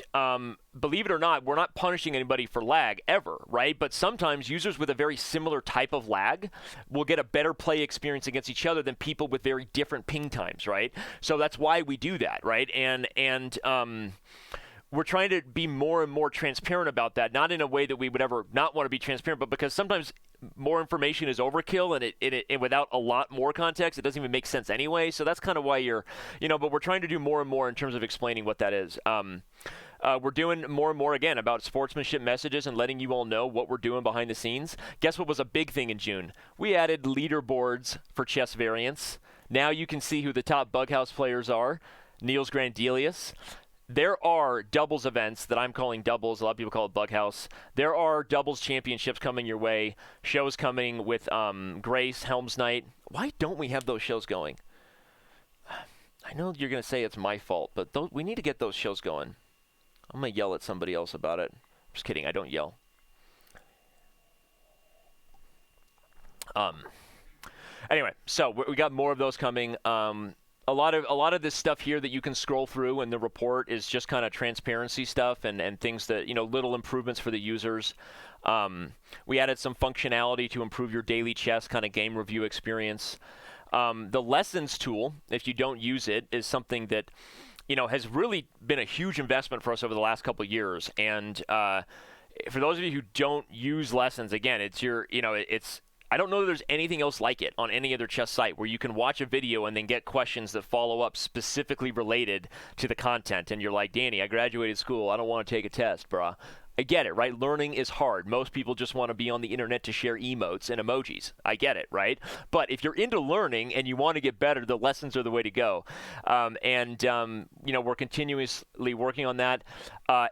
believe it or not, we're not punishing anybody for lag ever, right? But sometimes users with a very similar type of lag will get a better play experience against each other than people with very different ping times, right? So that's why we do that, right? And we're trying to be more and more transparent about that, not in a way that we would ever not want to be transparent, but because sometimes more information is overkill, and it without a lot more context, it doesn't even make sense anyway. So that's kind of why but we're trying to do more and more in terms of explaining what that is. We're doing more and more, again, about sportsmanship messages and letting you all know what we're doing behind the scenes. Guess what was a big thing in June? We added leaderboards for chess variants. Now you can see who the top Bughouse players are. Niels Grandelius. There are doubles events that I'm calling doubles. A lot of people call it Bughouse. There are doubles championships coming your way. Shows coming with Grace, Helm's Night. Why don't we have those shows going? I know you're going to say it's my fault, but we need to get those shows going. I'm going to yell at somebody else about it. Just kidding. I don't yell. Anyway, so we got more of those coming. A lot of this stuff here that you can scroll through in the report is just kind of transparency stuff and things that, little improvements for the users. We added some functionality to improve your daily chess kind of game review experience. The lessons tool, if you don't use it, is something that, has really been a huge investment for us over the last couple of years. And for those of you who don't use lessons, again, I don't know that there's anything else like it on any other chess site where you can watch a video and then get questions that follow up specifically related to the content. And you're like, Danny, I graduated school. I don't want to take a test, brah. I get it, right? Learning is hard. Most people just want to be on the internet to share emotes and emojis. I get it, right? But if you're into learning and you want to get better, the lessons are the way to go. We're continuously working on that.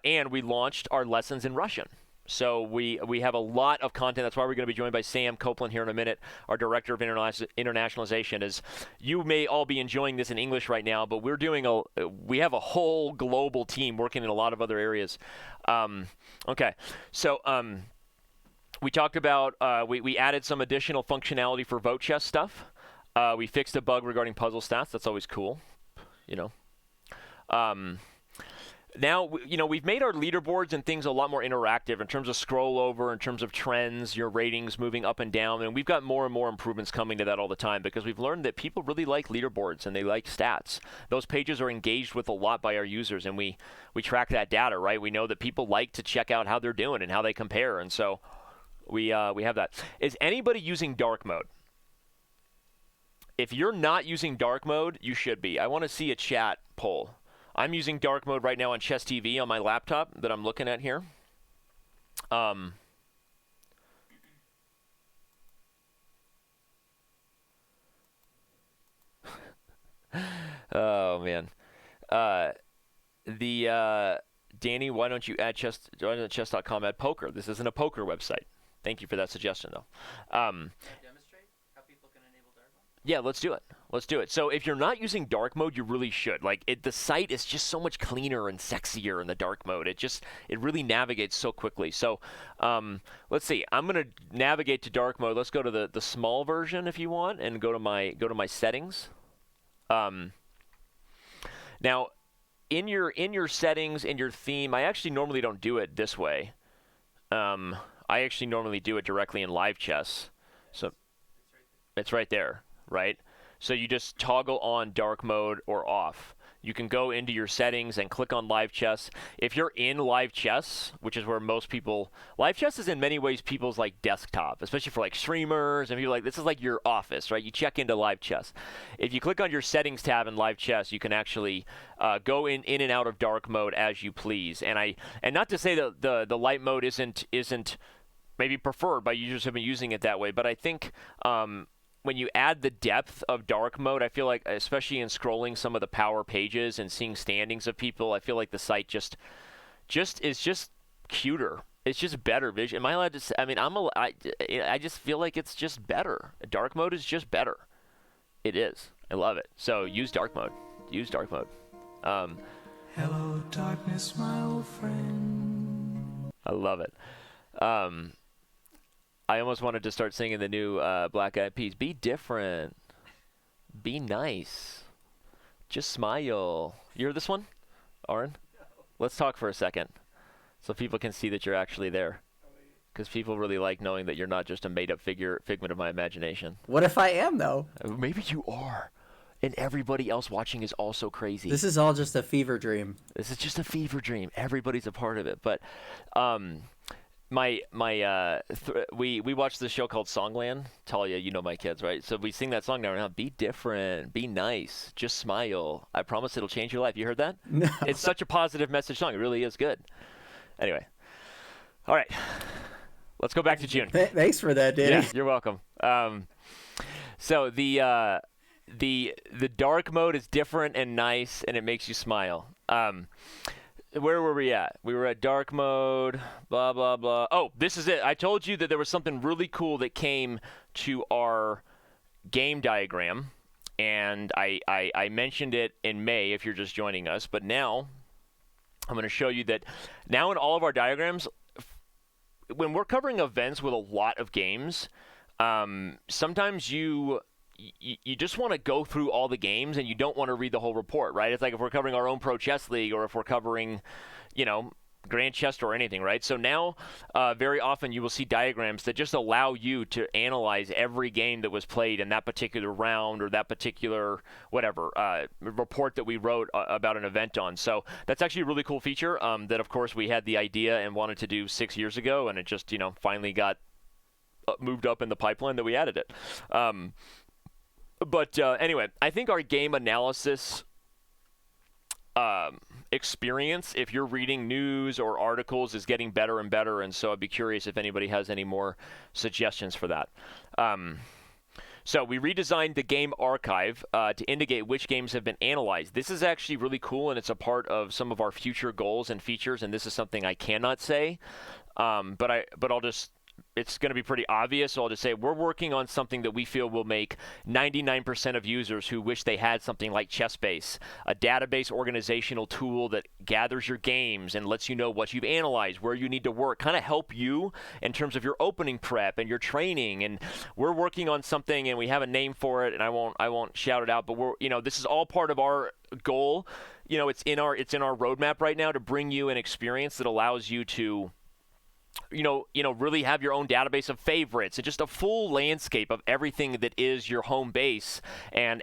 And we launched our lessons in Russian. So we have a lot of content. That's why we're going to be joined by Sam Copeland here in a minute, our Director of Internationalization. As you may all be enjoying this in English right now, but we have a whole global team working in a lot of other areas. Okay, so we talked about, we added some additional functionality for vote chess stuff. We fixed a bug regarding puzzle stats. That's always cool, now, we've made our leaderboards and things a lot more interactive in terms of scroll over, in terms of trends, your ratings moving up and down, and we've got more and more improvements coming to that all the time because we've learned that people really like leaderboards and they like stats. Those pages are engaged with a lot by our users, and we track that data, right? We know that people like to check out how they're doing and how they compare, and so we have that. Is anybody using dark mode? If you're not using dark mode, you should be. I want to see a chat poll. I'm using dark mode right now on Chess TV on my laptop that I'm looking at here. Oh, man. Danny, why don't you add Chess.com, add poker? This isn't a poker website. Thank you for that suggestion, though. Demonstrate how people can enable dark mode? Yeah, let's do it. Let's do it. So if you're not using dark mode, you really should. The site is just so much cleaner and sexier in the dark mode. It really navigates so quickly. So let's see. I'm going to navigate to dark mode. Let's go to the small version if you want, and go to my settings. Now, in your settings, in your theme, I actually normally don't do it this way. I actually normally do it directly in live chess. So it's right there, right? So you just toggle on dark mode or off. You can go into your settings and click on live chess. If you're in live chess, which is where most people, live chess is in many ways people's desktop, especially for streamers and people this is like your office, right? You check into live chess. If you click on your settings tab in live chess, you can actually go in and out of dark mode as you please. And not to say that the light mode isn't maybe preferred by users who have been using it that way, but I think when you add the depth of dark mode, I feel like, especially in scrolling some of the power pages and seeing standings of people, I feel like the site just is just cuter. It's just better vision. Am I allowed to say? I mean, I just feel like it's just better. Dark mode is just better. It is. I love it. So use dark mode. Use dark mode. Hello, darkness, my old friend. I love it. I almost wanted to start singing the new Black Eyed Peas. Be different. Be nice. Just smile. You heard this one, Aaron? No. Let's talk for a second so people can see that you're actually there. Because people really like knowing that you're not just a made-up figment of my imagination. What if I am, though? Maybe you are. And everybody else watching is also crazy. This is all just a fever dream. This is just a fever dream. Everybody's a part of it. But we watched this show called Songland. Talia, you know my kids, right? So we sing that song now and now. Be different. Be nice. Just smile. I promise it'll change your life. You heard that? No. It's such a positive message song. It really is good. Anyway. All right. Let's go back to June. Thanks for that, Danny. Yeah, you're welcome. So the dark mode is different and nice, and it makes you smile. Where were we at? We were at dark mode, blah, blah, blah. Oh, this is it. I told you that there was something really cool that came to our game diagram, and I mentioned it in May if you're just joining us, but now I'm going to show you that now in all of our diagrams, when we're covering events with a lot of games, sometimes you just want to go through all the games and you don't want to read the whole report, right? It's like if we're covering our own Pro Chess League or if we're covering, Grand Chess or anything, right? So now very often you will see diagrams that just allow you to analyze every game that was played in that particular round or that particular report that we wrote about an event on. So that's actually a really cool feature that, of course, we had the idea and wanted to do 6 years ago, and it just, finally got moved up in the pipeline that we added it. But anyway, I think our game analysis experience, if you're reading news or articles, is getting better and better, and so I'd be curious if anybody has any more suggestions for that. So we redesigned the game archive to indicate which games have been analyzed. This is actually really cool, and it's a part of some of our future goals and features, and this is something I cannot say, but I'll just... It's going to be pretty obvious, so I'll just say we're working on something that we feel will make 99% of users who wish they had something like ChessBase, a database organizational tool that gathers your games and lets you know what you've analyzed, where you need to work, kind of help you in terms of your opening prep and your training. And we're working on something, and we have a name for it, and I won't shout it out, but this is all part of our goal it's in our roadmap right now to bring you an experience that allows you to really have your own database of favorites and just a full landscape of everything that is your home base, and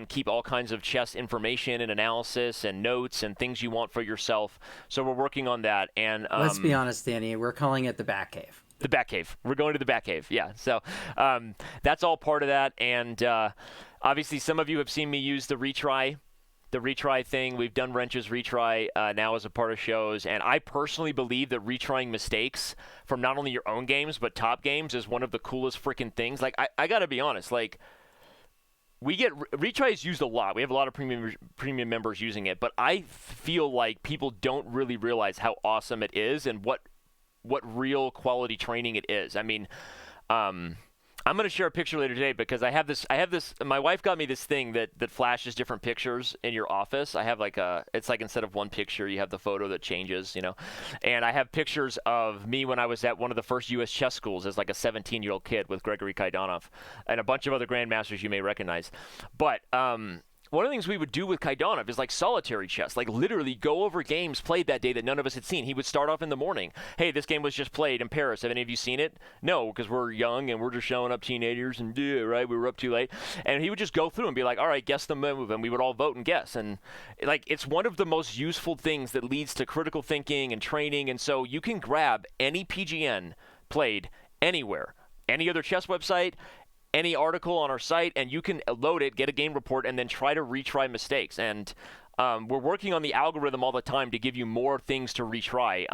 keep all kinds of chess information and analysis and notes and things you want for yourself. So we're working on that. And let's be honest, Danny, we're calling it the Batcave. The Batcave. We're going to the Batcave. Yeah. So that's all part of that. And obviously, some of you have seen me use the retry thing. We've done Rensch's retry now as a part of shows, and I personally believe that retrying mistakes from not only your own games but top games is one of the coolest freaking things. Like, I gotta be honest, like, we get retries used a lot. We have a lot of premium members using it, but I feel like people don't really realize how awesome it is and what real quality training it is. I mean, I'm going to share a picture later today because I have this, my wife got me this thing that flashes different pictures in your office. I have it's like instead of one picture, you have the photo that changes, and I have pictures of me when I was at one of the first U.S. chess schools as like a 17-year-old kid with Gregory Kaidanov and a bunch of other grandmasters you may recognize. But, one of the things we would do with Kaidanov is like solitary chess, like literally go over games played that day that none of us had seen. He would start off in the morning. Hey, this game was just played in Paris. Have any of you seen it? No, because we're young and we're just showing up teenagers and right, we were up too late. And he would just go through and be like, all right, guess the move. And we would all vote and guess. And like, it's one of the most useful things that leads to critical thinking and training. And so you can grab any PGN played anywhere, any other chess website, any article on our site, and you can load it, get a game report, and then try to retry mistakes. And we're working on the algorithm all the time to give you more things to retry.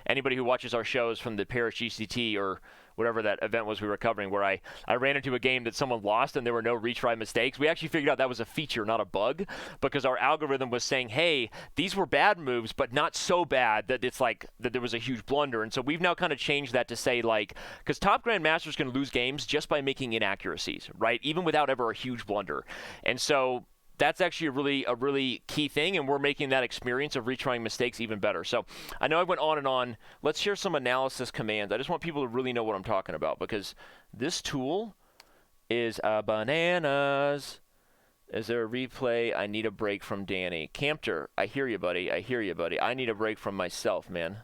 Anybody who watches our shows from the Paris GCT or whatever that event was we were covering, where I ran into a game that someone lost and there were no retry mistakes. We actually figured out that was a feature, not a bug, because our algorithm was saying, hey, these were bad moves, but not so bad that it's like that there was a huge blunder. And so we've now kind of changed that to say, like, because top grandmasters can lose games just by making inaccuracies, right? Even without ever a huge blunder. And so that's actually a really key thing, and we're making that experience of retrying mistakes even better. So I know I went on and on. Let's share some analysis commands. I just want people to really know what I'm talking about, because this tool is bananas. Is there a replay? I need a break from Danny. Campter, I hear you, buddy. I need a break from myself, man.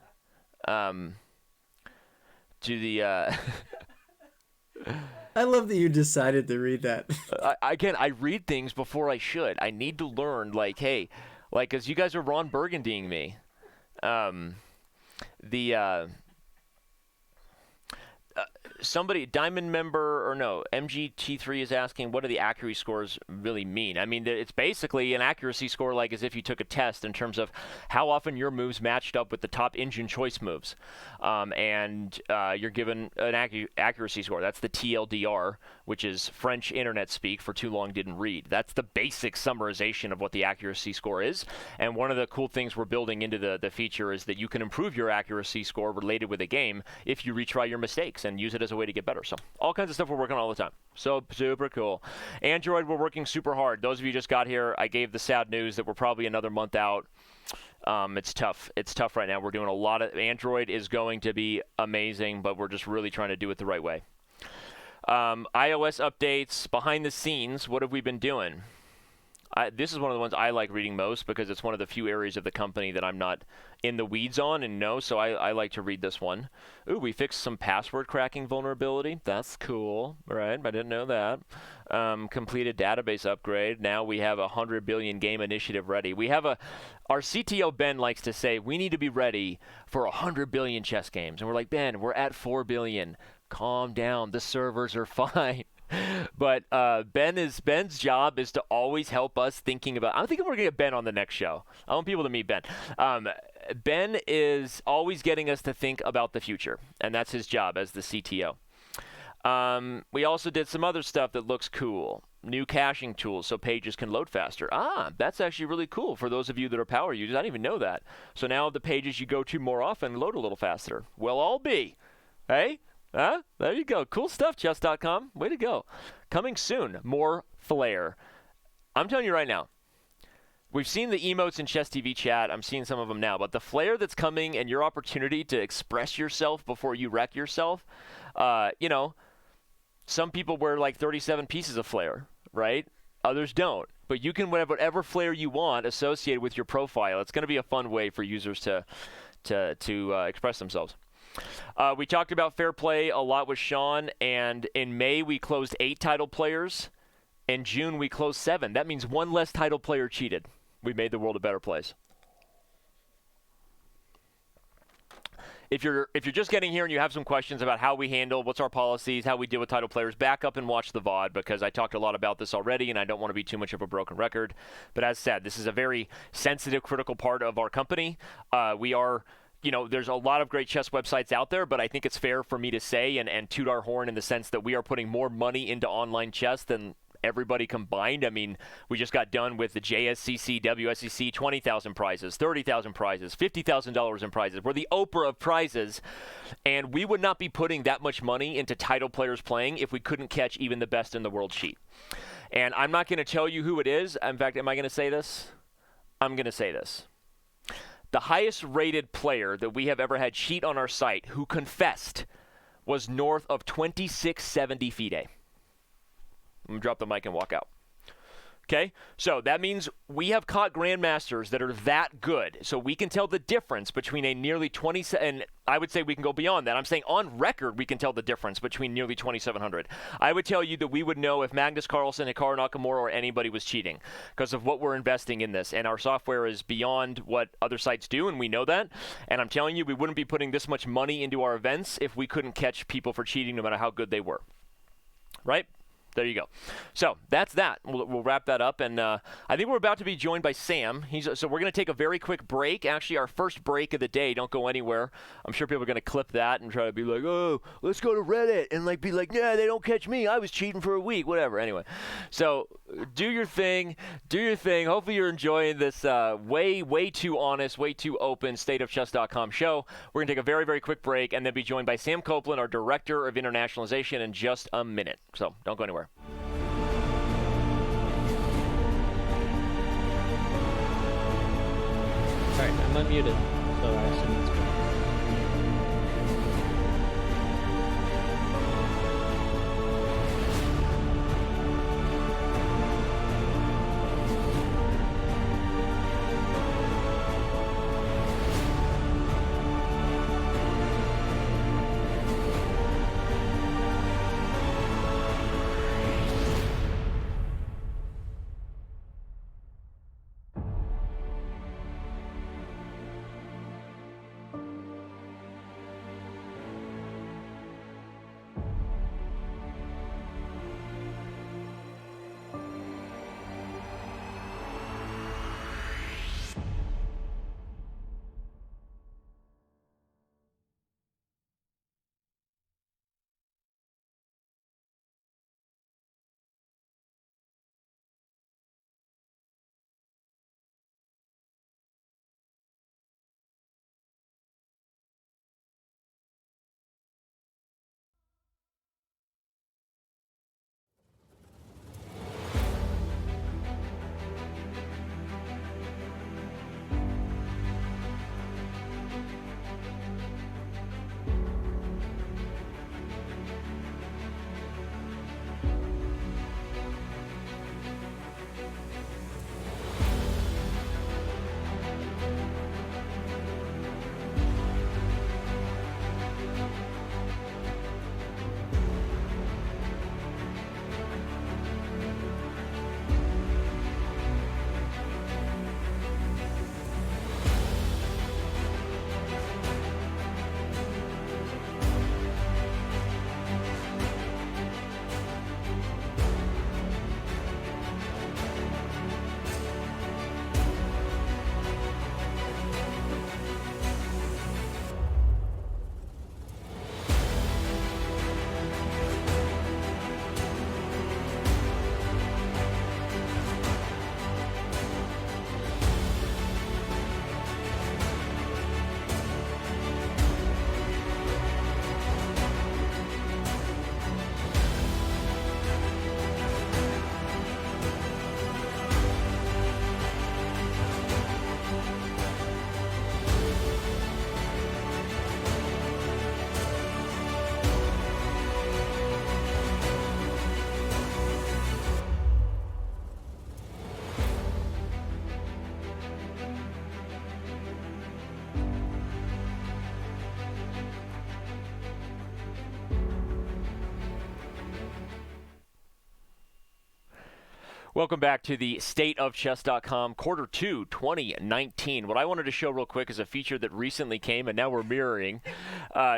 I love that you decided to read that. I read things before I should. I need to learn, like, hey, like, because you guys are Ron Burgundying me. Somebody, Diamond member, or no, MGT3 is asking, what do the accuracy scores really mean? I mean, it's basically an accuracy score like as if you took a test in terms of how often your moves matched up with the top engine choice moves. And you're given an accuracy score. That's the TLDR, which is French internet speak for too long didn't read. That's the basic summarization of what the accuracy score is. And one of the cool things we're building into the feature is that you can improve your accuracy score related with a game if you retry your mistakes and use it as a way to get better. So all kinds of stuff we're working on all the time. So super cool. Android, we're working super hard. Those of you who just got here, I gave the sad news that we're probably another month out. It's tough. It's tough right now. We're doing a lot of Android is going to be amazing, but we're just really trying to do it the right way. iOS updates, behind the scenes, what have we been doing? This is one of the ones I like reading most because it's one of the few areas of the company that I'm not in the weeds on and know, so I like to read this one. Ooh, we fixed some password cracking vulnerability. That's cool, right? I didn't know that. Completed database upgrade. Now we have 100 billion game initiative ready. We have our CTO Ben likes to say we need to be ready for 100 billion chess games, and we're like, Ben, we're at 4 billion. Calm down. The servers are fine. But Ben's job is to always help us thinking about. I'm thinking we're gonna get Ben on the next show. I want people to meet Ben. Ben is always getting us to think about the future, and that's his job as the CTO. We also did some other stuff that looks cool. New caching tools so pages can load faster. That's actually really cool for those of you that are power users. I didn't even know that. So now the pages you go to more often load a little faster. Well, I'll be. Hey? There you go. Cool stuff, Chess.com. Way to go. Coming soon, more flair. I'm telling you right now, we've seen the emotes in Chess TV chat. I'm seeing some of them now. But the flair that's coming and your opportunity to express yourself before you wreck yourself, some people wear like 37 pieces of flair, right? Others don't. but you can have whatever flair you want associated with your profile. It's going to be a fun way for users to express themselves. We talked about fair play a lot with Sean, and in May we closed 8 title players. In June we closed 7. That means 1 less title player cheated. We made the world a better place. If you're just getting here and you have some questions about how we handle, what's our policies, how we deal with title players, back up and watch the VOD, because I talked a lot about this already and I don't want to be too much of a broken record. But as said, this is a very sensitive, critical part of our company. We are, there's a lot of great chess websites out there, but I think it's fair for me to say and toot our horn in the sense that we are putting more money into online chess than everybody combined. I mean, we just got done with the JSCC, WSCC, 20,000 prizes, 30,000 prizes, $50,000 in prizes. We're the Oprah of prizes, and we would not be putting that much money into title players playing if we couldn't catch even the best in the world cheat. And I'm not going to tell you who it is. In fact, am I going to say this? I'm going to say this. The highest rated player that we have ever had cheat on our site who confessed was north of 2670 FIDE. I'm going to drop the mic and walk out. Okay, so that means we have caught grandmasters that are that good. So we can tell the difference between a nearly 20, and I would say we can go beyond that. I'm saying on record we can tell the difference between nearly 2,700. I would tell you that we would know if Magnus Carlsen, Hikaru Nakamura, or anybody was cheating because of what we're investing in this. And our software is beyond what other sites do, and we know that. And I'm telling you, we wouldn't be putting this much money into our events if we couldn't catch people for cheating no matter how good they were. Right? There you go. So that's that. We'll wrap that up. And I think we're about to be joined by Sam. So we're going to take a very quick break. Actually, our first break of the day. Don't go anywhere. I'm sure people are going to clip that and try to be like, oh, let's go to Reddit. And be like, nah, they don't catch me. I was cheating for a week. Whatever. Anyway. So do your thing. Do your thing. Hopefully you're enjoying this way too honest, way too open stateofchess.com show. We're going to take a very, very quick break and then be joined by Sam Copeland, our Director of Internationalization, in just a minute. So don't go anywhere. Alright, I'm unmuted, so I assume it's good. Welcome back to the State of Chess.com Quarter 2 2019. What I wanted to show real quick is a feature that recently came, and now we're mirroring.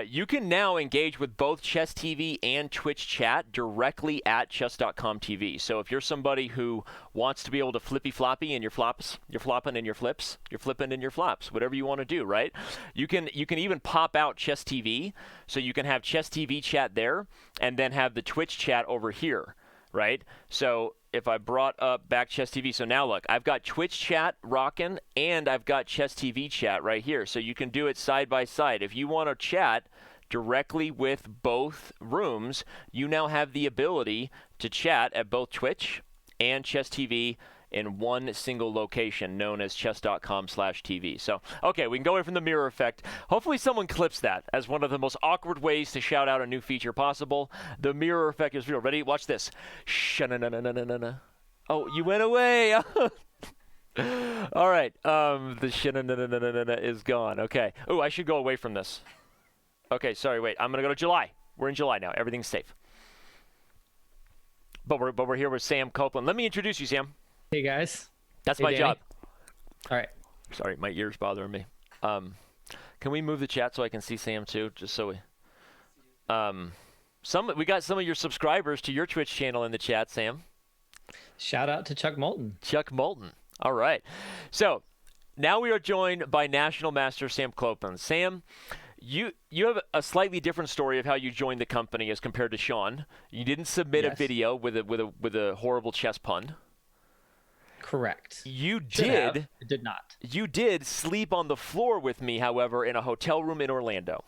You can now engage with both Chess TV and Twitch chat directly at Chess.com TV. So if you're somebody who wants to be able to flippy-floppy in your flops, you're flopping in your flips, you're flipping in your flops, whatever you want to do, right? You can even pop out Chess TV, so you can have Chess TV chat there, and then have the Twitch chat over here, right? So if I brought up back Chess TV, so now look, I've got Twitch chat rocking, and I've got Chess TV chat right here. So you can do it side by side. If you want to chat directly with both rooms, you now have the ability to chat at both Twitch and Chess TV in one single location known as chess.com/TV. So, okay, we can go away from the mirror effect. Hopefully someone clips that as one of the most awkward ways to shout out a new feature possible. The mirror effect is real. Ready? Watch this. Sh-na-na-na-na-na-na. Oh, you went away. All right. The sh-na-na-na-na-na-na is gone. Okay. Oh, I should go away from this. Okay, sorry, wait. I'm going to go to July. We're in July now. Everything's safe. But we're here with Sam Copeland. Let me introduce you, Sam. Hey guys. That's Hey, my Danny. job. All right. Sorry, my ear's bothering me. Can we move the chat so I can see Sam too? Just so we. We got some of your subscribers to your Twitch channel in the chat, Sam. Shout out to Chuck Moulton. Chuck Moulton. All right. So now we are joined by National Master Sam Copeland. Sam, you have a slightly different story of how you joined the company as compared to Sean. You didn't submit a Yes. video with a horrible chess pun. Correct. You Should have. did. It did not. You did sleep on the floor with me, however, in a hotel room in Orlando.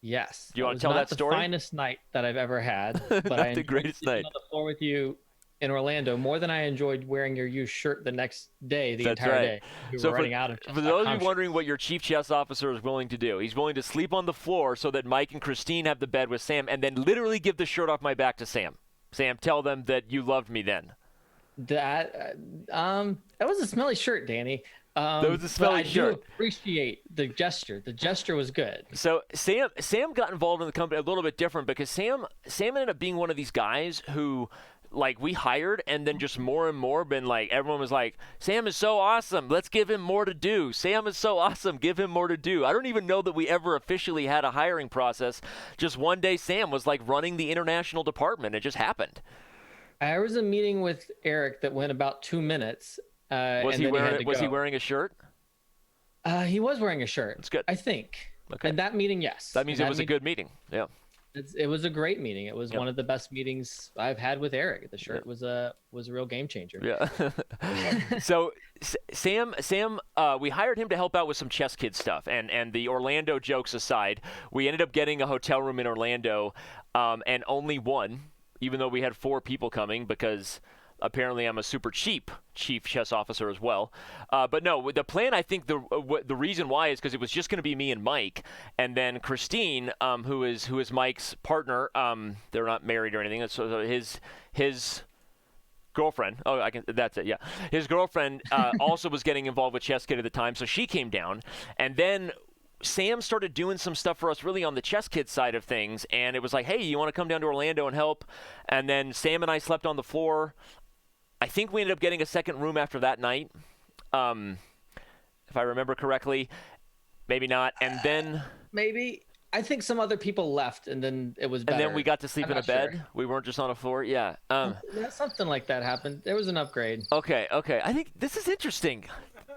Yes. Do you It wanna was tell not that story? The finest night that I've ever had, but Not I the enjoyed greatest sleeping night. on the floor with you in Orlando more than I enjoyed wearing your used shirt the next day, the That's entire right. day. We So were running out of for those of you shirts. wondering what your chief chess officer is willing to do, he's willing to sleep on the floor so that Mike and Christine have the bed with Sam, and then literally give the shirt off my back to Sam. Sam, tell them that you loved me then. That was a smelly shirt, Danny. That was a smelly but I shirt. do appreciate the gesture. The gesture was good. So Sam got involved in the company a little bit different because Sam ended up being one of these guys who, like, we hired, and then just more and more been like, everyone was like, Sam is so awesome, let's give him more to do. Sam is so awesome, give him more to do. I don't even know that we ever officially had a hiring process. Just one day Sam was like running the international department. It just happened. There was a meeting with Eric that went about 2 minutes. Was he wearing a shirt? He was wearing a shirt. That's good. I think. Okay. And that meeting, yes. That means And it was a good meeting. Yeah. It was a great meeting. It was Yep. one of the best meetings I've had with Eric. The shirt was a real game changer. Yeah. So Sam, we hired him to help out with some Chess Kids stuff, and the Orlando jokes aside, we ended up getting a hotel room in Orlando, and only one, even though we had 4 people coming because apparently I'm a super cheap chief chess officer as well. But no, the plan, I think the reason why is because it was just going to be me and Mike, and then Christine, who is Mike's partner. They're not married or anything. So his girlfriend. Oh, that's it. Yeah, his girlfriend also was getting involved with Chess Kid at the time, so she came down, and then Sam started doing some stuff for us really on the Chess Kids side of things, and it was like, hey, you want to come down to Orlando and help? And then Sam and I slept on the floor. I think we ended up getting a second room after that night, if I remember correctly. Maybe not. And then Maybe. I think some other people left, and then it was better. and then we got to sleep I'm in a not bed. sure. We weren't just on a floor. Yeah. Something like that happened. There was an upgrade. Okay. I think this is interesting.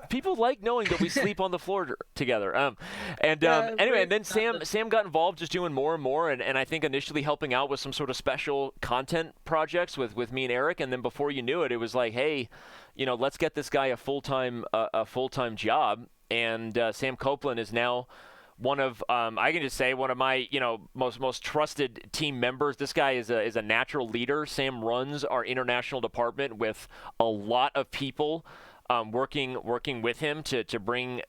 People like knowing that we sleep on the floor together. Anyway, and then Sam got involved just doing more and more, and I think initially helping out with some sort of special content projects with me and Eric, and then before you knew it, it was like, hey, let's get this guy a full-time job, and Sam Copeland is now one of I can just say one of my most trusted team members. This guy is a natural leader. Sam runs our international department with a lot of people working with him to bring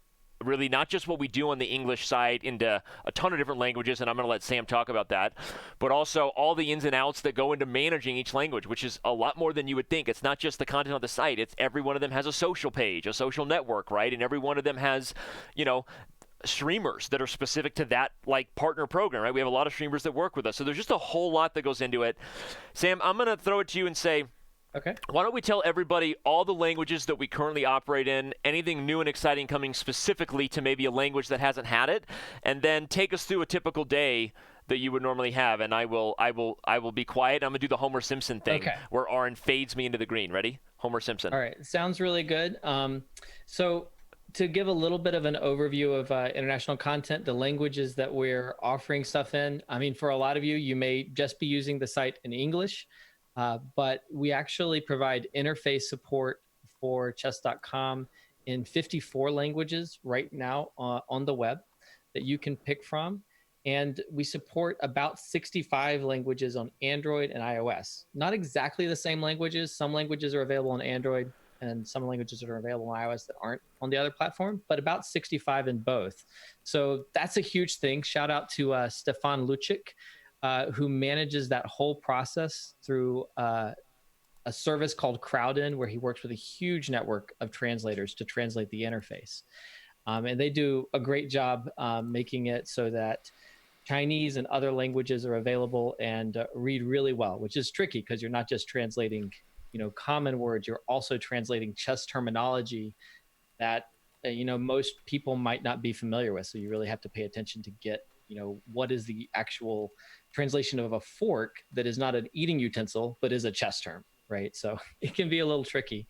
really not just what we do on the English side into a ton of different languages, and I'm going to let Sam talk about that, but also all the ins and outs that go into managing each language, which is a lot more than you would think. It's not just the content on the site. It's every one of them has a social page, a social network, right? And every one of them has, streamers that are specific to that partner program, right? We have a lot of streamers that work with us. So there's just a whole lot that goes into it. Sam, I'm going to throw it to you and say, Okay. Why don't we tell everybody all the languages that we currently operate in, anything new and exciting coming specifically to maybe a language that hasn't had it, and then take us through a typical day that you would normally have. And I will be quiet. I'm gonna do the Homer Simpson thing, Okay. where Aaron fades me into the green. Ready? Homer Simpson. All right. Sounds really good. So to give a little bit of an overview of international content, the languages that we're offering stuff in, I mean, for a lot of you, you may just be using the site in English, but we actually provide interface support for Chess.com in 54 languages right now on the web that you can pick from. And we support about 65 languages on Android and iOS. Not exactly the same languages. Some languages are available on Android and some languages that are available on iOS that aren't on the other platform, but about 65 in both. So that's a huge thing. Shout out to Stefan Lucic, who manages that whole process through a service called Crowdin, where he works with a huge network of translators to translate the interface. And they do a great job making it so that Chinese and other languages are available and read really well, which is tricky because you're not just translating, common words, you're also translating chess terminology that, most people might not be familiar with. So you really have to pay attention to get, what is the actual translation of a fork that is not an eating utensil, but is a chess term, right? So it can be a little tricky.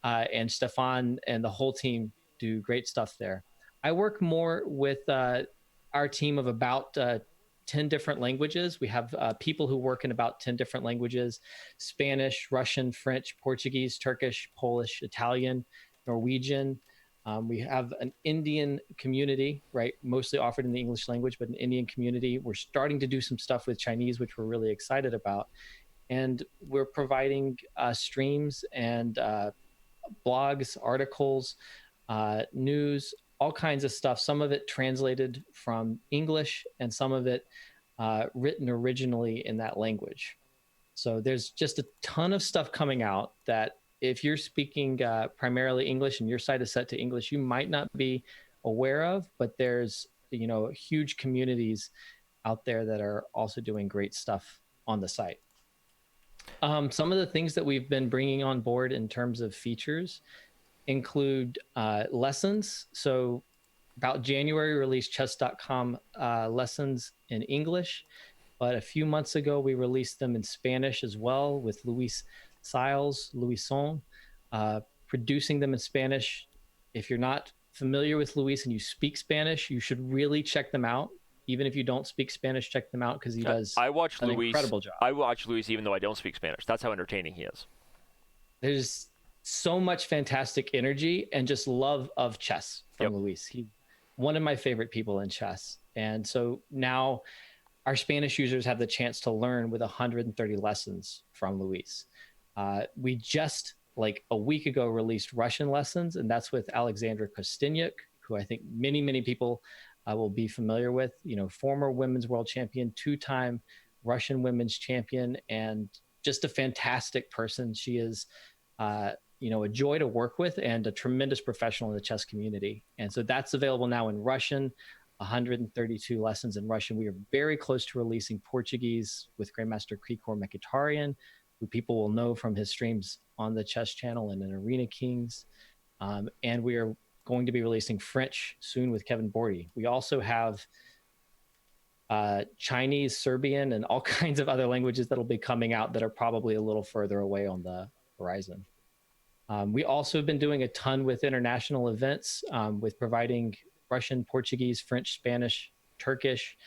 And Stefan and the whole team do great stuff there. I work more with our team of about 10 different languages. We have people who work in about 10 different languages: Spanish, Russian, French, Portuguese, Turkish, Polish, Italian, Norwegian. We have an Indian community, right? Mostly offered in the English language, but an Indian community. We're starting to do some stuff with Chinese, which we're really excited about. And we're providing streams and blogs, articles, news, all kinds of stuff. Some of it translated from English and some of it written originally in that language. So there's just a ton of stuff coming out that if you're speaking primarily English and your site is set to English, you might not be aware of, but there's, huge communities out there that are also doing great stuff on the site. Some of the things that we've been bringing on board in terms of features include lessons. So about January, released Chess.com lessons in English, but a few months ago, we released them in Spanish as well with Luis Luison, producing them in Spanish. If you're not familiar with Luis and you speak Spanish, you should really check them out. Even if you don't speak Spanish, check them out because he does an incredible job. I watch Luis even though I don't speak Spanish. That's how entertaining he is. There's so much fantastic energy and just love of chess from Luis. He's one of my favorite people in chess. And so now our Spanish users have the chance to learn with 130 lessons from Luis. We just, like a week ago, released Russian lessons, and that's with Alexandra Kostyniuk, who I think many, many people will be familiar with. Former women's world champion, two-time Russian women's champion, and just a fantastic person. She is, a joy to work with and a tremendous professional in the chess community. And so that's available now in Russian, 132 lessons in Russian. We are very close to releasing Portuguese with Grandmaster Krikor Mkhitaryan, who people will know from his streams on the Chess Channel and in Arena Kings. And we are going to be releasing French soon with Kevin Bordy. We also have Chinese, Serbian, and all kinds of other languages that'll be coming out that are probably a little further away on the horizon. We also have been doing a ton with international events, with providing Russian, Portuguese, French, Spanish, Turkish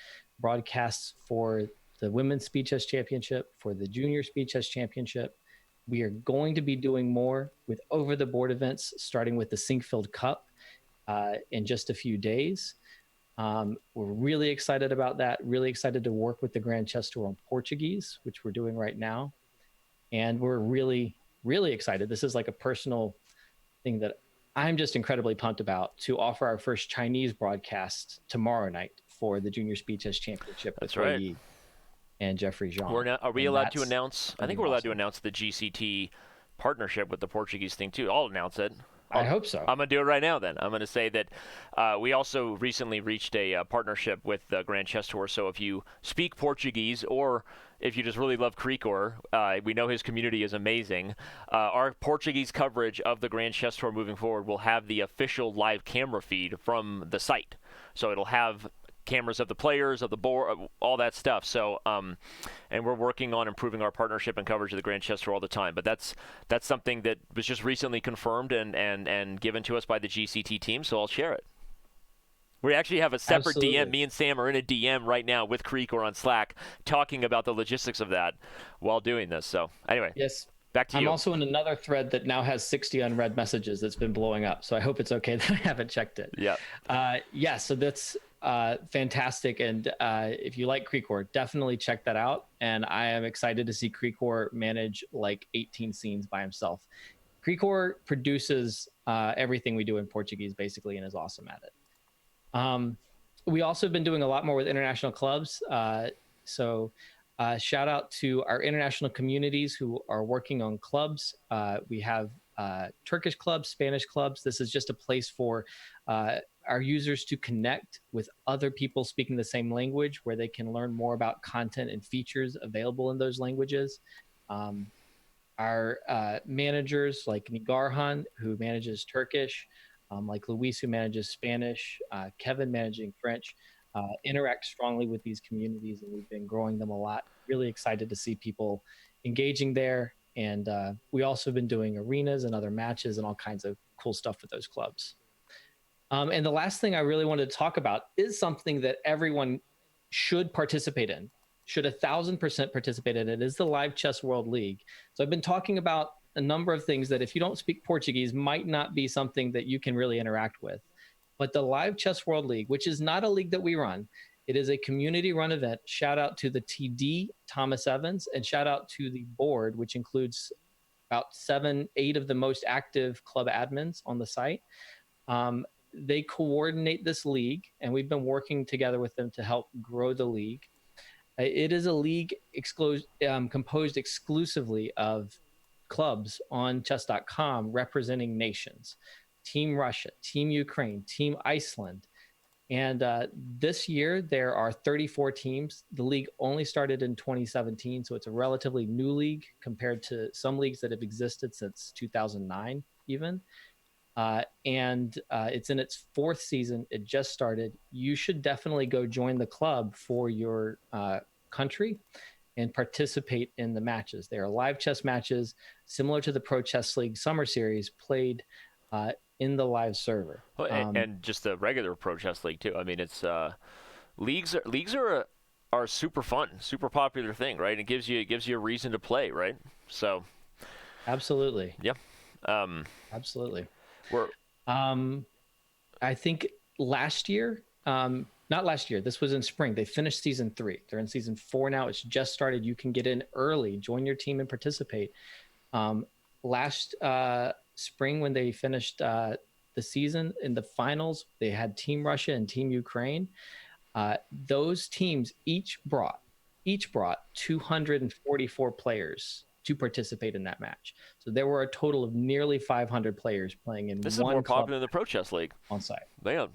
broadcasts for the Women's Speed Chess Championship, for the Junior Speed Chess Championship. We are going to be doing more with over-the-board events, starting with the Sinkfield Cup in just a few days. We're really excited about that, really excited to work with the Grand Chess Tour on Portuguese, which we're doing right now. And we're really, really excited. This is like a personal thing that I'm just incredibly pumped about, to offer our first Chinese broadcast tomorrow night for the Junior Speed Chess Championship. That's right. Yi and Jeffrey Jean. Are we allowed to announce? I think we're allowed to announce the GCT partnership with the Portuguese thing too. I'll announce it. I hope so. I'm going to do it right now then. I'm going to say that we also recently reached a partnership with the Grand Chess Tour. So if you speak Portuguese or if you just really love Krikor, we know his community is amazing. Our Portuguese coverage of the Grand Chess Tour moving forward will have the official live camera feed from the site. So it'll have cameras of the players, of the board, all that stuff. So, and we're working on improving our partnership and coverage of the Grand Chess Tour all the time. But that's something that was just recently confirmed and given to us by the GCT team. So I'll share it. We actually have a separate Absolutely. DM. Me and Sam are in a DM right now with Krikor on Slack talking about the logistics of that while doing this. So anyway, Yes. back to you. I'm also in another thread that now has 60 unread messages that's been blowing up. So I hope it's okay that I haven't checked it. Yeah. So that's fantastic. And if you like Krikor, definitely check that out. And I am excited to see Krikor manage like 18 scenes by himself. Krikor produces everything we do in Portuguese basically and is awesome at it. We also have been doing a lot more with international clubs. So shout out to our international communities who are working on clubs. We have Turkish clubs, Spanish clubs. This is just a place for our users to connect with other people speaking the same language, where they can learn more about content and features available in those languages. Our managers like Nigarhan, who manages Turkish, like Luis, who manages Spanish, Kevin managing French, interact strongly with these communities, and we've been growing them a lot. Really excited to see people engaging there. And we also have been doing arenas and other matches and all kinds of cool stuff with those clubs. And the last thing I really wanted to talk about is something that everyone should participate in, should 1,000% participate in. It is the Live Chess World League. So I've been talking about a number of things that if you don't speak Portuguese might not be something that you can really interact with. But the Live Chess World League, which is not a league that we run, it is a community-run event. Shout out to the TD, Thomas Evans, and shout out to the board, which includes about 7-8 of the most active club admins on the site. They coordinate this league, and we've been working together with them to help grow the league. It is a league composed exclusively of clubs on Chess.com representing nations. Team Russia, Team Ukraine, Team Iceland. And this year, there are 34 teams. The league only started in 2017, so it's a relatively new league compared to some leagues that have existed since 2009 even. And it's in its 4th season. It just started. You should definitely go join the club for your country and participate in the matches. They are live chess matches similar to the Pro Chess League Summer Series played in the live server. And just the regular Pro Chess League too. I mean, it's leagues are super fun, super popular thing, right? It gives you a reason to play, right? So absolutely. Yeah. Absolutely. We're I think last year, not last year, this was in spring. They finished season 3. They're in season 4 now. It's just started. You can get in early, join your team and participate. Last spring, when they finished the season in the finals, they had Team Russia and Team Ukraine. Those teams each brought 244 players to participate in that match. So there were a total of nearly 500 players playing in this is one more club popular than the Pro Chess League on site. Man,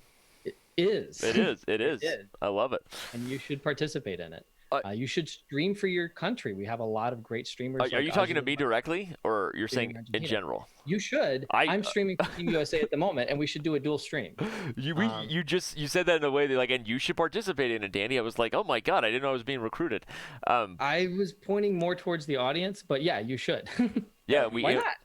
It is. it is. It is. I love it. And you should participate in it. You should stream for your country. We have a lot of great streamers. Are you talking to me directly, or you're saying in Argentina. general? You should. I'm streaming for Team USA at the moment, and we should do a dual stream. You said that in a way that and you should participate in it, Danny. I was like, oh my god, I didn't know I was being recruited. I was pointing more towards the audience, but yeah, you should. Yeah, why not?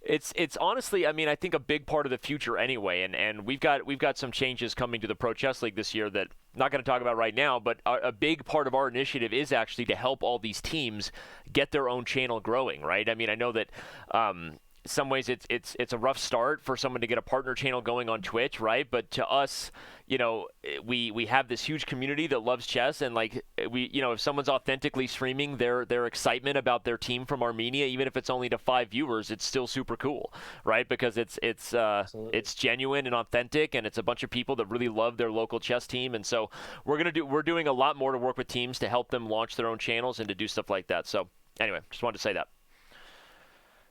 It's honestly, I mean, I think a big part of the future anyway, and we've got some changes coming to the Pro Chess League this year that I'm not going to talk about right now, but a big part of our initiative is actually to help all these teams get their own channel growing, right? I mean, I know that in some ways it's a rough start for someone to get a partner channel going on Twitch, right? But to us, we have this huge community that loves chess, and like if someone's authentically streaming their excitement about their team from Armenia, even if it's only to 5 viewers, it's still super cool, right? Because it's genuine and authentic, and it's a bunch of people that really love their local chess team. And so we're doing a lot more to work with teams to help them launch their own channels and to do stuff like that. So anyway, just wanted to say that.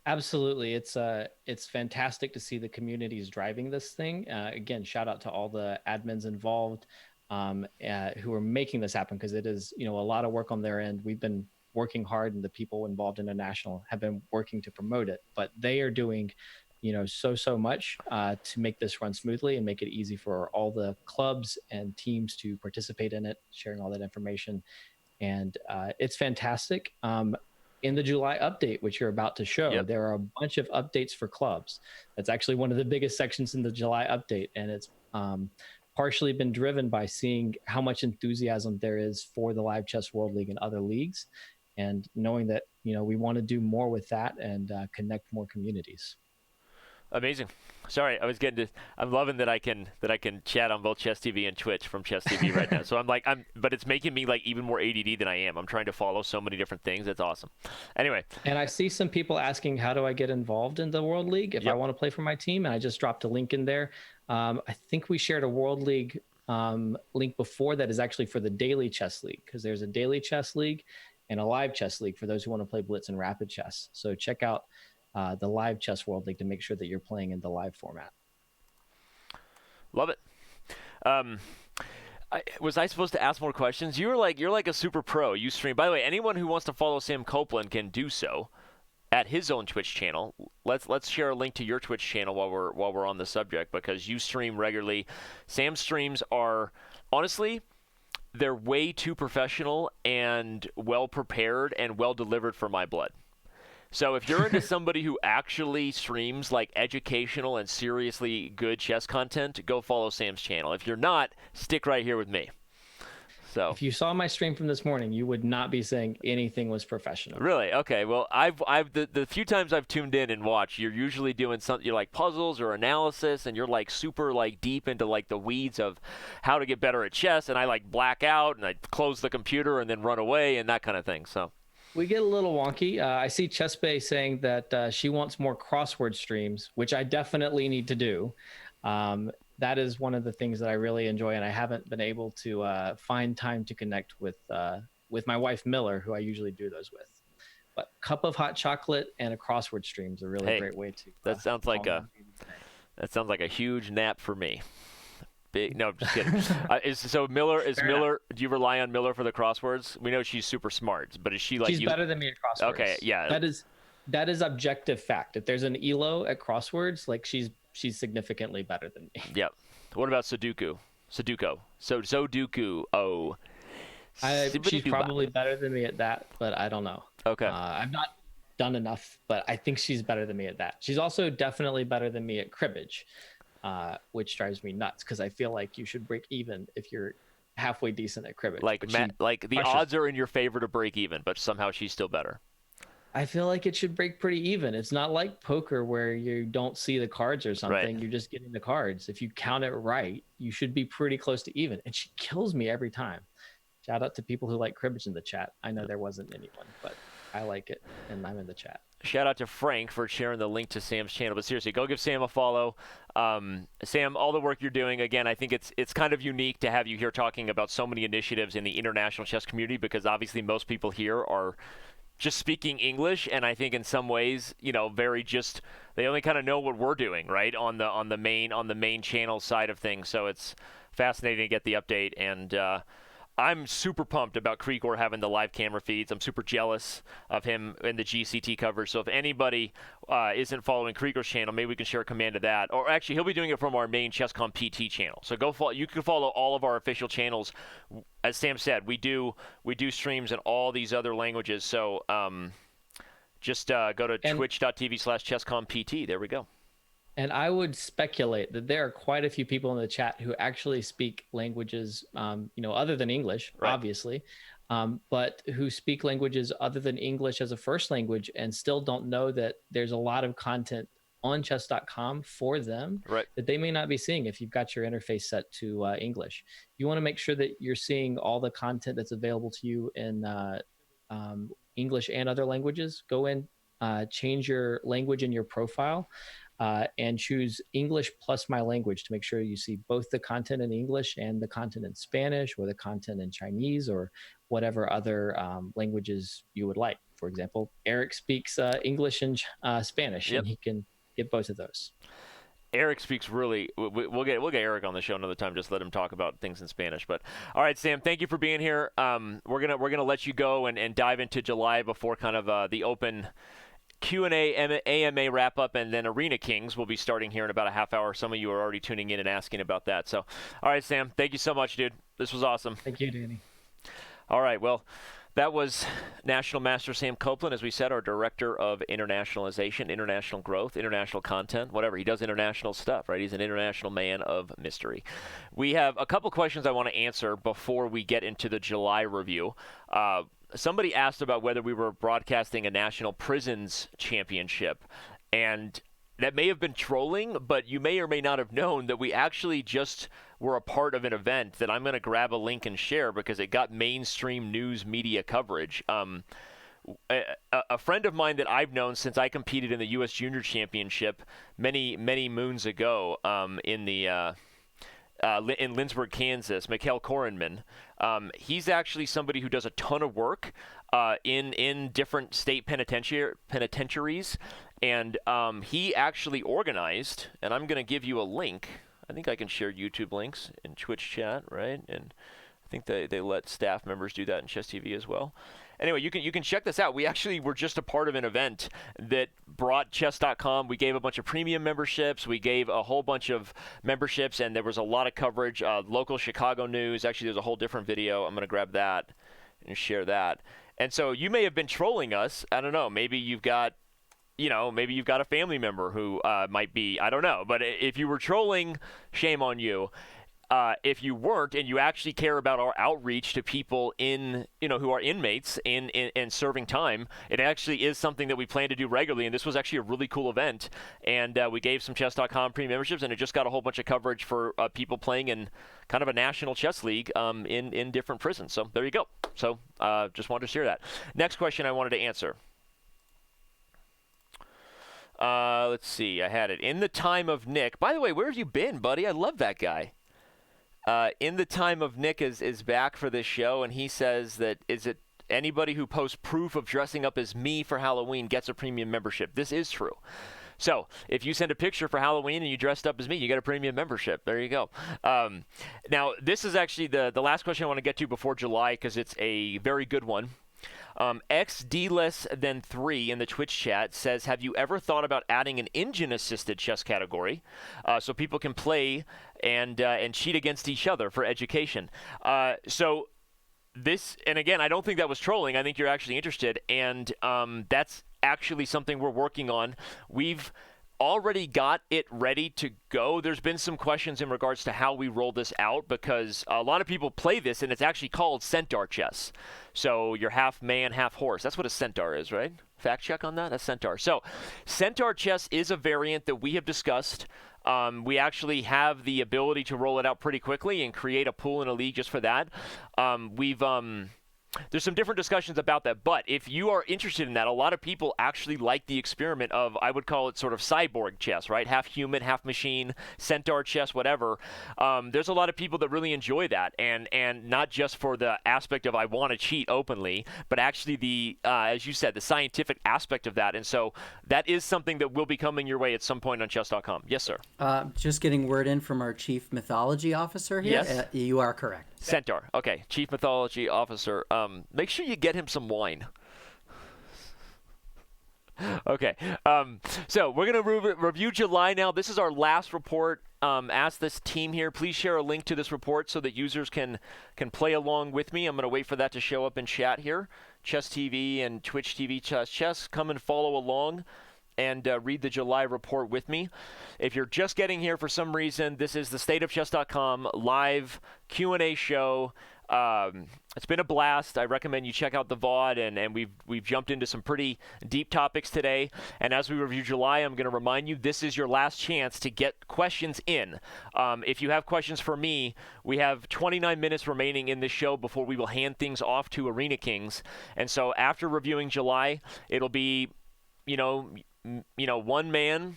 Absolutely. It's fantastic to see the communities driving this thing. Again, shout out to all the admins involved who are making this happen, because it is, a lot of work on their end. We've been working hard, and the people involved in the national have been working to promote it, but they are doing, so much to make this run smoothly and make it easy for all the clubs and teams to participate in it, sharing all that information. And it's fantastic. In the July update, which you're about to show, Yep. there are a bunch of updates for clubs. That's actually one of the biggest sections in the July update, and it's partially been driven by seeing how much enthusiasm there is for the Live Chess World League and other leagues, and knowing that we want to do more with that and connect more communities. Amazing. Sorry, I'm loving that I can chat on both Chess TV and Twitch from Chess TV right now. So but it's making me like even more ADD than I am. I'm trying to follow so many different things. It's awesome. Anyway. And I see some people asking, how do I get involved in the World League if I want to play for my team? And I just dropped a link in there. I think we shared a World League link before that is actually for the Daily Chess League, because there's a Daily Chess League and a Live Chess League for those who want to play Blitz and Rapid Chess. So check out the Live Chess World League to make sure that you're playing in the live format. Love it. Was I supposed to ask more questions? You're like a super pro. You stream. By the way, anyone who wants to follow Sam Copeland can do so at his own Twitch channel. Let's share a link to your Twitch channel while we're on the subject, because you stream regularly. Sam's streams are honestly, they're way too professional and well prepared and well delivered for my blood. So if you're into somebody who actually streams like educational and seriously good chess content, go follow Sam's channel. If you're not, stick right here with me. So if you saw my stream from this morning, you would not be saying anything was professional. Really? Okay. Well, the few times I've tuned in and watched, you're usually doing something, you're like puzzles or analysis, and you're like super like deep into like the weeds of how to get better at chess, and I like black out and I close the computer and then run away and that kind of thing. So we get a little wonky. I see Chess Bay saying that she wants more crossword streams, which I definitely need to do. That is one of the things that I really enjoy, and I haven't been able to find time to connect with my wife Miller, who I usually do those with. But cup of hot chocolate and a crossword stream is a really great way to. That sounds like a huge nap for me. No, I'm just kidding. Miller? Do you rely on Miller for the crosswords? We know she's super smart, but is she like? She's better than me at crosswords. Okay, yeah. That is objective fact. If there's an ELO at crosswords, like she's significantly better than me. Yep. What about Sudoku? Sudoku. Oh. She's probably better than me at that, but I don't know. Okay. I've not done enough, but I think she's better than me at that. She's also definitely better than me at cribbage. Which drives me nuts, because I feel like you should break even if you're halfway decent at cribbage. Like the odds are in your favor to break even, but somehow she's still better. I feel like it should break pretty even. It's not like poker where you don't see the cards or something. Right. You're just getting the cards. If you count it right, you should be pretty close to even. And she kills me every time. Shout out to people who like cribbage in the chat. I know there wasn't anyone, but I like it, and I'm in the chat. Shout out to Frank for sharing the link to Sam's channel. But seriously, go give Sam a follow. Sam, all the work you're doing, again, I think it's kind of unique to have you here talking about so many initiatives in the international chess community, because obviously most people here are just speaking English, and I think in some ways, they only kind of know what we're doing, right, on the main channel side of things. So it's fascinating to get the update, and I'm super pumped about Krikor having the live camera feeds. I'm super jealous of him in the GCT coverage. So if anybody isn't following Krikor's channel, maybe we can share a command of that. Or actually, he'll be doing it from our main Chess.com PT channel. So go follow. You can follow all of our official channels. As Sam said, we do streams in all these other languages. So just go to twitch.tv/ChessComPT. There we go. And I would speculate that there are quite a few people in the chat who actually speak languages, other than English, right, obviously, but who speak languages other than English as a first language and still don't know that there's a lot of content on Chess.com for them, right, that they may not be seeing if you've got your interface set to English. You want to make sure that you're seeing all the content that's available to you in English and other languages. Go in, change your language in your profile. And choose English plus my language to make sure you see both the content in English and the content in Spanish, or the content in Chinese, or whatever other languages you would like. for example, Eric speaks English and Spanish, Yep. and he can get both of those. Eric speaks really. We'll get Eric on the show another time. Just let him talk about things in Spanish. But all right, Sam, thank you for being here. We're gonna let you go and dive into July before kind of the open Q&A AMA wrap up, and then Arena Kings will be starting here in about a half hour. Some of you are already tuning in and asking about that. So, all right, Sam, thank you so much, dude. This was awesome. Thank you, Danny. All right, well, that was National Master Sam Copeland, as we said, our Director of Internationalization, International Growth, International Content, whatever. He does international stuff, right? He's an international man of mystery. We have a couple questions I want to answer before we get into the July review. Somebody asked about whether we were broadcasting a National Prisons Championship, and that may have been trolling, but you may or may not have known that we actually just were a part of an event that I'm going to grab a link and share because it got mainstream news media coverage. A friend of mine that I've known since I competed in the U.S. Junior Championship many moons ago in Lindsborg, Kansas, Mikhail Korenman. He's actually somebody who does a ton of work in different state penitentiaries, and he actually organized, and I'm going to give you a link. I think I can share YouTube links in Twitch chat, right? And I think they let staff members do that in Chess TV as well. Anyway, you can check this out. We actually were just a part of an event that brought Chess.com. We gave a bunch of premium memberships. We gave a whole bunch of memberships, and there was a lot of coverage. Local Chicago news. Actually, there's a whole different video. I'm going to grab that and share that. And so you may have been trolling us. I don't know. Maybe you've got a family member who might be. I don't know. But if you were trolling, shame on you. If you weren't, and you actually care about our outreach to people who are inmates and serving time, it actually is something that we plan to do regularly. And this was actually a really cool event. And we gave some Chess.com premium memberships, and it just got a whole bunch of coverage for people playing in kind of a national chess league in different prisons. So there you go. So just wanted to share that. Next question I wanted to answer. Let's see. I had it. In the time of Nick. By the way, where have you been, buddy? I love that guy. In the time of Nick is back for this show, and he says that is it anybody who posts proof of dressing up as me for Halloween gets a premium membership. This is true. So if you send a picture for Halloween and you dressed up as me, you get a premium membership. There you go. Now, this is actually the last question I want to get to before July because it's a very good one. XD less than 3 in the Twitch chat says, have you ever thought about adding an engine-assisted chess category so people can play and cheat against each other for education? So this, and again, I don't think that was trolling. I think you're actually interested, and that's actually something we're working on. We've already got it ready to go. There's been some questions in regards to how we roll this out because a lot of people play this, and it's actually called centaur chess. So you're half man, half horse. That's what a centaur is, right? Fact check on that? That's centaur. So centaur chess is a variant that we have discussed. We actually have the ability to roll it out pretty quickly and create a pool in a league just for that. There's some different discussions about that, but if you are interested in that, a lot of people actually like the experiment of, I would call it sort of cyborg chess, right? Half human, half machine, centaur chess, whatever. There's a lot of people that really enjoy that, and not just for the aspect of I want to cheat openly, but actually the, as you said, the scientific aspect of that. And so that is something that will be coming your way at some point on Chess.com. Yes, sir. Just getting word in from our chief mythology officer here. Yes. You are correct. Centaur. Okay, chief mythology officer. Make sure you get him some wine. Okay, so we're going to review July now. This is our last report. Ask this team here, please share a link to this report so that users can play along with me. I'm going to wait for that to show up in chat here. Chess TV and Twitch TV Chess. Come and follow along and read the July report with me. If you're just getting here for some reason, this is the State of Chess.com live Q&A show. It's been a blast. I recommend you check out the VOD, and we've jumped into some pretty deep topics today. And as we review July, I'm going to remind you this is your last chance to get questions in. If you have questions for me, we have 29 minutes remaining in this show before we will hand things off to Arena Kings. And so after reviewing July, it'll be, one man,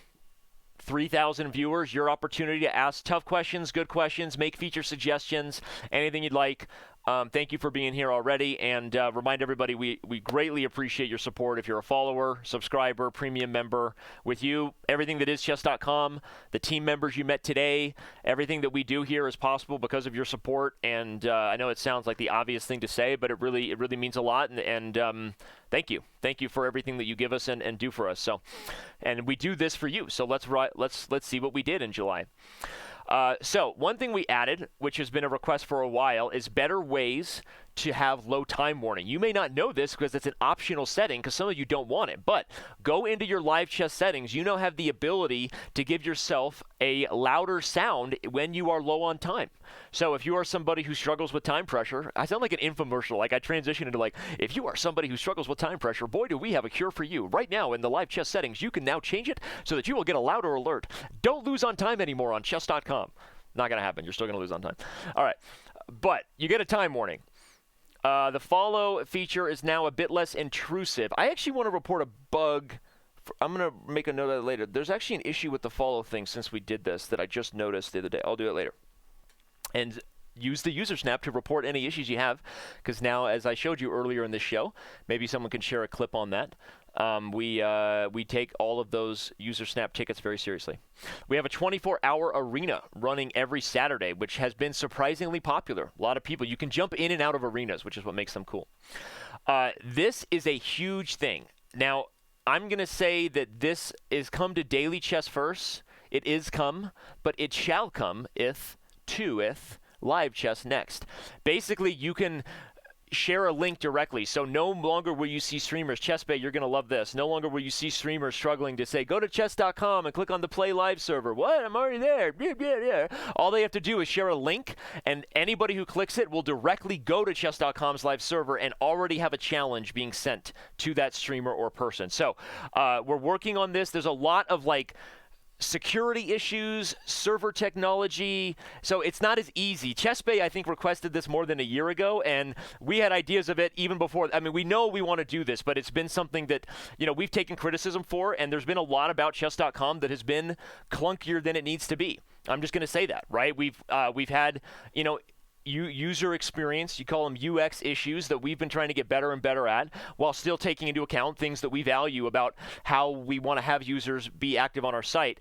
3,000 viewers, your opportunity to ask tough questions, good questions, make feature suggestions, anything you'd like. Thank you for being here already, and remind everybody we greatly appreciate your support. If you're a follower, subscriber, premium member, with you, everything that is Chess.com, the team members you met today, everything that we do here is possible because of your support. And I know it sounds like the obvious thing to say, but it really means a lot. And thank you for everything that you give us and do for us. So, and we do this for you. So let's see what we did in July. So one thing we added, which has been a request for a while, is better ways to have low time warning. You may not know this because it's an optional setting because some of you don't want it, but go into your live chess settings. You now have the ability to give yourself a louder sound when you are low on time. So if you are somebody who struggles with time pressure, I sound like an infomercial, like I transition into like, if you are somebody who struggles with time pressure, boy, do we have a cure for you. Right now in the live chess settings, you can now change it so that you will get a louder alert. Don't lose on time anymore on Chess.com. Not going to happen. You're still going to lose on time. All right. But you get a time warning. The follow feature is now a bit less intrusive. I actually want to report a bug. I'm going to make a note of that later. There's actually an issue with the follow thing since we did this that I just noticed the other day. I'll do it later. And use the user snap to report any issues you have, because now, as I showed you earlier in this show, maybe someone can share a clip on that. We take all of those user snap tickets very seriously. We have a 24-hour arena running every Saturday, which has been surprisingly popular. A lot of people, you can jump in and out of arenas, which is what makes them cool. This is a huge thing. Now, I'm going to say that this is come to daily chess first. It is come, but it shall come if live chess next. Basically, you can share a link directly. So no longer will you see streamers, ChessBay, you're going to love this. No longer will you see streamers struggling to say, go to chess.com and click on the play live server. What? I'm already there. Yeah. All they have to do is share a link, and anybody who clicks it will directly go to chess.com's live server and already have a challenge being sent to that streamer or person. So we're working on this. There's a lot of security issues, server technology, so it's not as easy. ChessBay, I think, requested this more than a year ago, and we had ideas of it even before. I mean, we know we want to do this, but it's been something that, we've taken criticism for, and there's been a lot about Chess.com that has been clunkier than it needs to be. I'm just going to say that, right? We've had, user experience, you call them UX issues that we've been trying to get better and better at, while still taking into account things that we value about how we want to have users be active on our site.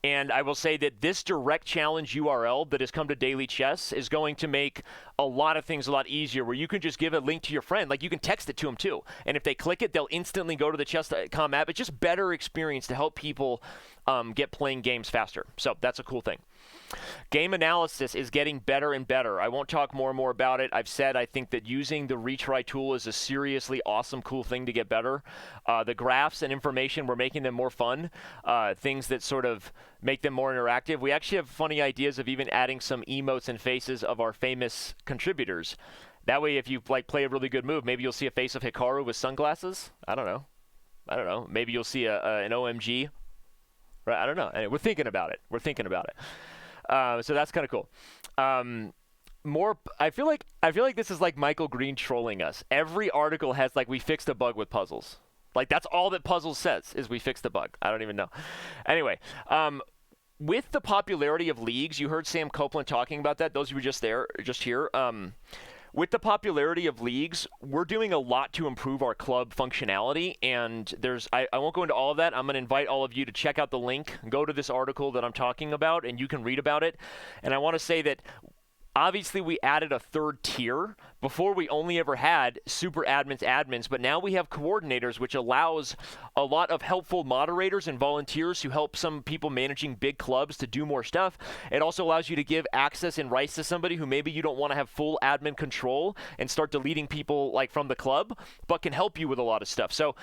And I will say that this direct challenge URL that has come to Daily Chess is going to make a lot of things a lot easier, where you can just give a link to your friend. Like, you can text it to them too. And if they click it, they'll instantly go to the Chess.com app. It's just better experience to help people get playing games faster. So that's a cool thing. Game analysis is getting better and better. I won't talk more and more about it. I've said I think that using the retry tool is a seriously awesome, cool thing to get better. The graphs and information, we're making them more fun. Things that sort of make them more interactive. We actually have funny ideas of even adding some emotes and faces of our famous contributors. That way, if you play a really good move, maybe you'll see a face of Hikaru with sunglasses. I don't know. Maybe you'll see an OMG. Right? I don't know. Anyway, we're thinking about it. So that's kind of cool. I feel like this is like Michael Green trolling us. Every article has we fixed a bug with puzzles. That's all that puzzles says is we fixed a bug. I don't even know. Anyway, with the popularity of leagues, you heard Sam Copeland talking about that. Those of you just here. With the popularity of leagues, we're doing a lot to improve our club functionality, and I won't go into all of that. I'm going to invite all of you to check out the link, go to this article that I'm talking about, and you can read about it. And I want to say that obviously we added a third tier. Before, we only ever had super admins, but now we have coordinators, which allows a lot of helpful moderators and volunteers who help some people managing big clubs to do more stuff. It also allows you to give access and rights to somebody who maybe you don't want to have full admin control and start deleting people from the club, but can help you with a lot of stuff. So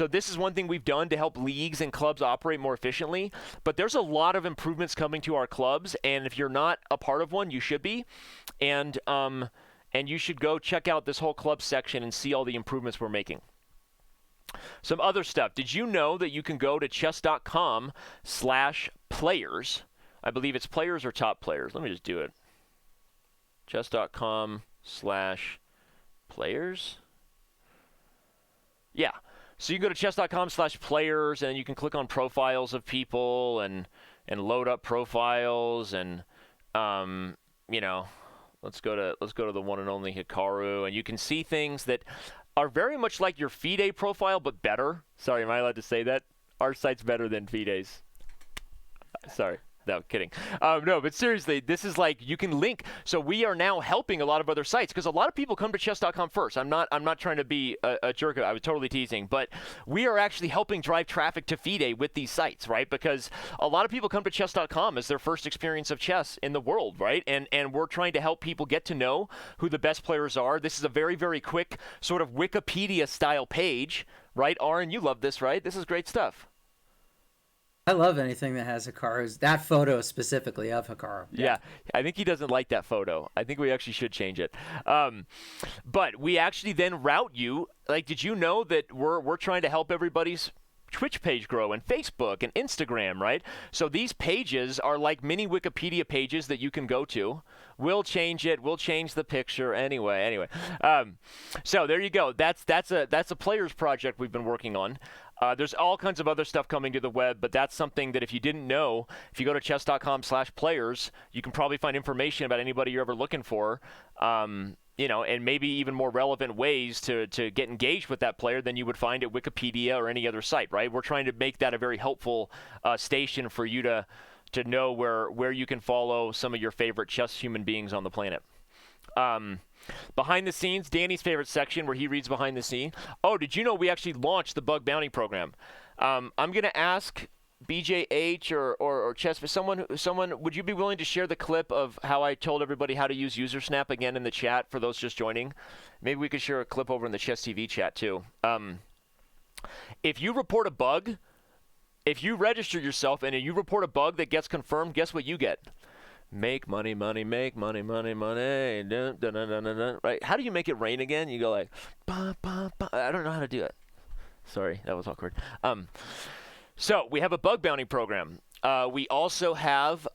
this is one thing we've done to help leagues and clubs operate more efficiently. But there's a lot of improvements coming to our clubs, and if you're not a part of one, you should be. And you should go check out this whole club section and see all the improvements we're making. Some other stuff. Did you know that you can go to chess.com/players? I believe it's players or top players. Let me just do it. Chess.com/players. Yeah. So you can go to chess.com/players, and you can click on profiles of people and load up profiles and, Let's go to the one and only Hikaru, and you can see things that are very much like your FIDE profile, but better. Sorry, am I allowed to say that? Our site's better than FIDE's. Sorry. No, kidding. No, but seriously, this is like you can link. So we are now helping a lot of other sites because a lot of people come to Chess.com first. I'm not trying to be a jerk. I was totally teasing, but we are actually helping drive traffic to FIDE with these sites, right? Because a lot of people come to Chess.com as their first experience of chess in the world, right? And we're trying to help people get to know who the best players are. This is a very, very quick sort of Wikipedia-style page, right? Aaron, you love this, right? This is great stuff. I love anything that has Hikaru's, that photo specifically of Hikaru. Yeah, I think he doesn't like that photo. I think we actually should change it. But we actually then route you. Like, did you know that we're trying to help everybody's Twitch page grow and Facebook and Instagram, right? So these pages are like mini Wikipedia pages that you can go to. We'll change it. We'll change the picture anyway. So there you go. That's a players project we've been working on. There's all kinds of other stuff coming to the web, but that's something that if you didn't know, if you go to chess.com/players, you can probably find information about anybody you're ever looking for, and maybe even more relevant ways to get engaged with that player than you would find at Wikipedia or any other site, right? We're trying to make that a very helpful station for you to know where you can follow some of your favorite chess human beings on the planet. Behind the scenes, Danny's favorite section where he reads behind the scene. Oh, did you know we actually launched the bug bounty program? I'm going to ask BJH or Chess, someone, would you be willing to share the clip of how I told everybody how to use UserSnap again in the chat for those just joining? Maybe we could share a clip over in the Chess TV chat too. If you report a bug, if you register yourself and you report a bug that gets confirmed, guess what you get? Make money, make money. Dun, dun, dun, dun, dun, dun. Right? How do you make it rain again? You go like, bah, bah, bah. I don't know how to do it. Sorry, that was awkward. So we have a bug bounty program. We also have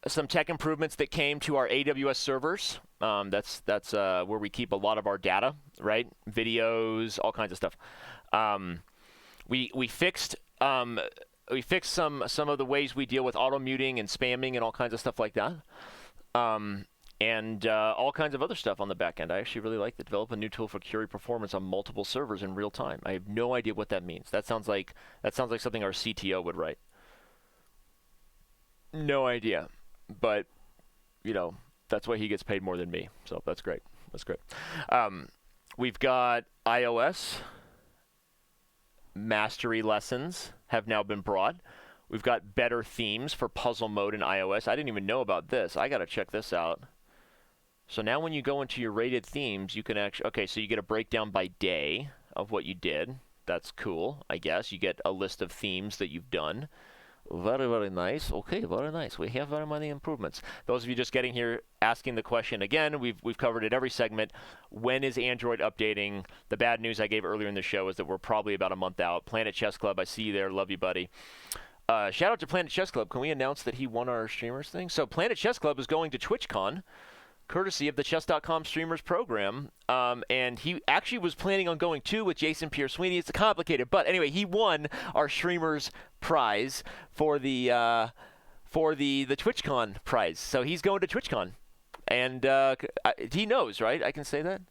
some tech improvements that came to our AWS servers. That's where we keep a lot of our data, right? Videos, all kinds of stuff. We fixed some of the ways we deal with auto muting and spamming and all kinds of stuff like that, and all kinds of other stuff on the back end. I actually really like to develop a new tool for query performance on multiple servers in real time. I have no idea what that means. That sounds like something our CTO would write. No idea, but that's why he gets paid more than me. So that's great. We've got iOS. Mastery lessons have now been brought. We've got better themes for puzzle mode in iOS. I didn't even know about this. I got to check this out. So now when you go into your rated themes, you can actually, so you get a breakdown by day of what you did. That's cool, I guess. You get a list of themes that you've done. Very, very nice. Okay, very nice. We have very many improvements. Those of you just getting here, asking the question again, we've covered it every segment. When is Android updating? The bad news I gave earlier in the show is that we're probably about a month out. Planet Chess Club, I see you there. Love you, buddy. Shout out to Planet Chess Club. Can we announce that he won our streamers thing? So Planet Chess Club is going to TwitchCon, courtesy of the Chess.com streamers program. And he actually was planning on going too with Jason Pierre-Sweeney. It's complicated. But anyway, he won our streamers prize for the TwitchCon prize. So he's going to TwitchCon. And he knows, right? I can say that?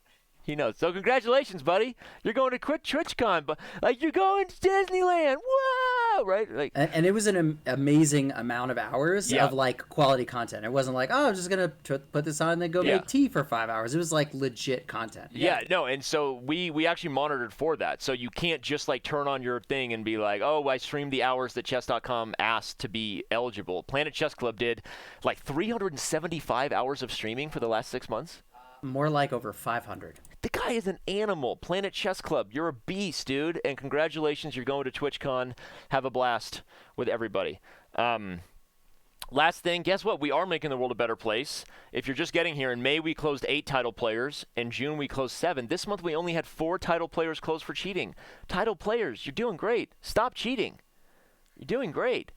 He knows. So congratulations, buddy. You're going to TwitchCon. But you're going to Disneyland. Whoa! Right? And it was an amazing amount of hours Yeah. of quality content. It wasn't like, oh, I'm just gonna put this on and then go Yeah. make tea for 5 hours. It was legit content. Yeah, no, and so we actually monitored for that. So you can't just turn on your thing and be like, oh, I streamed the hours that Chess.com asked to be eligible. Planet Chess Club did 375 hours of streaming for the last 6 months. More like over 500. The guy is an animal. Planet Chess Club, you're a beast, dude. And congratulations, you're going to TwitchCon. Have a blast with everybody. Last thing, guess what? We are making the world a better place. If you're just getting here, in May we closed 8 title players. In June we closed 7. This month we only had 4 title players closed for cheating. Title players, you're doing great. Stop cheating. You're doing great.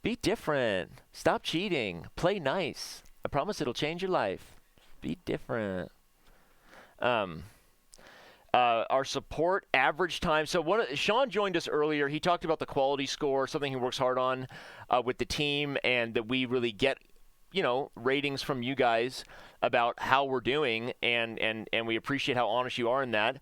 Be different. Stop cheating. Play nice. I promise it'll change your life. Be different. Our support average time. So Sean joined us earlier. He talked about the quality score, something he works hard on with the team, and that we really get ratings from you guys about how we're doing, and we appreciate how honest you are in that.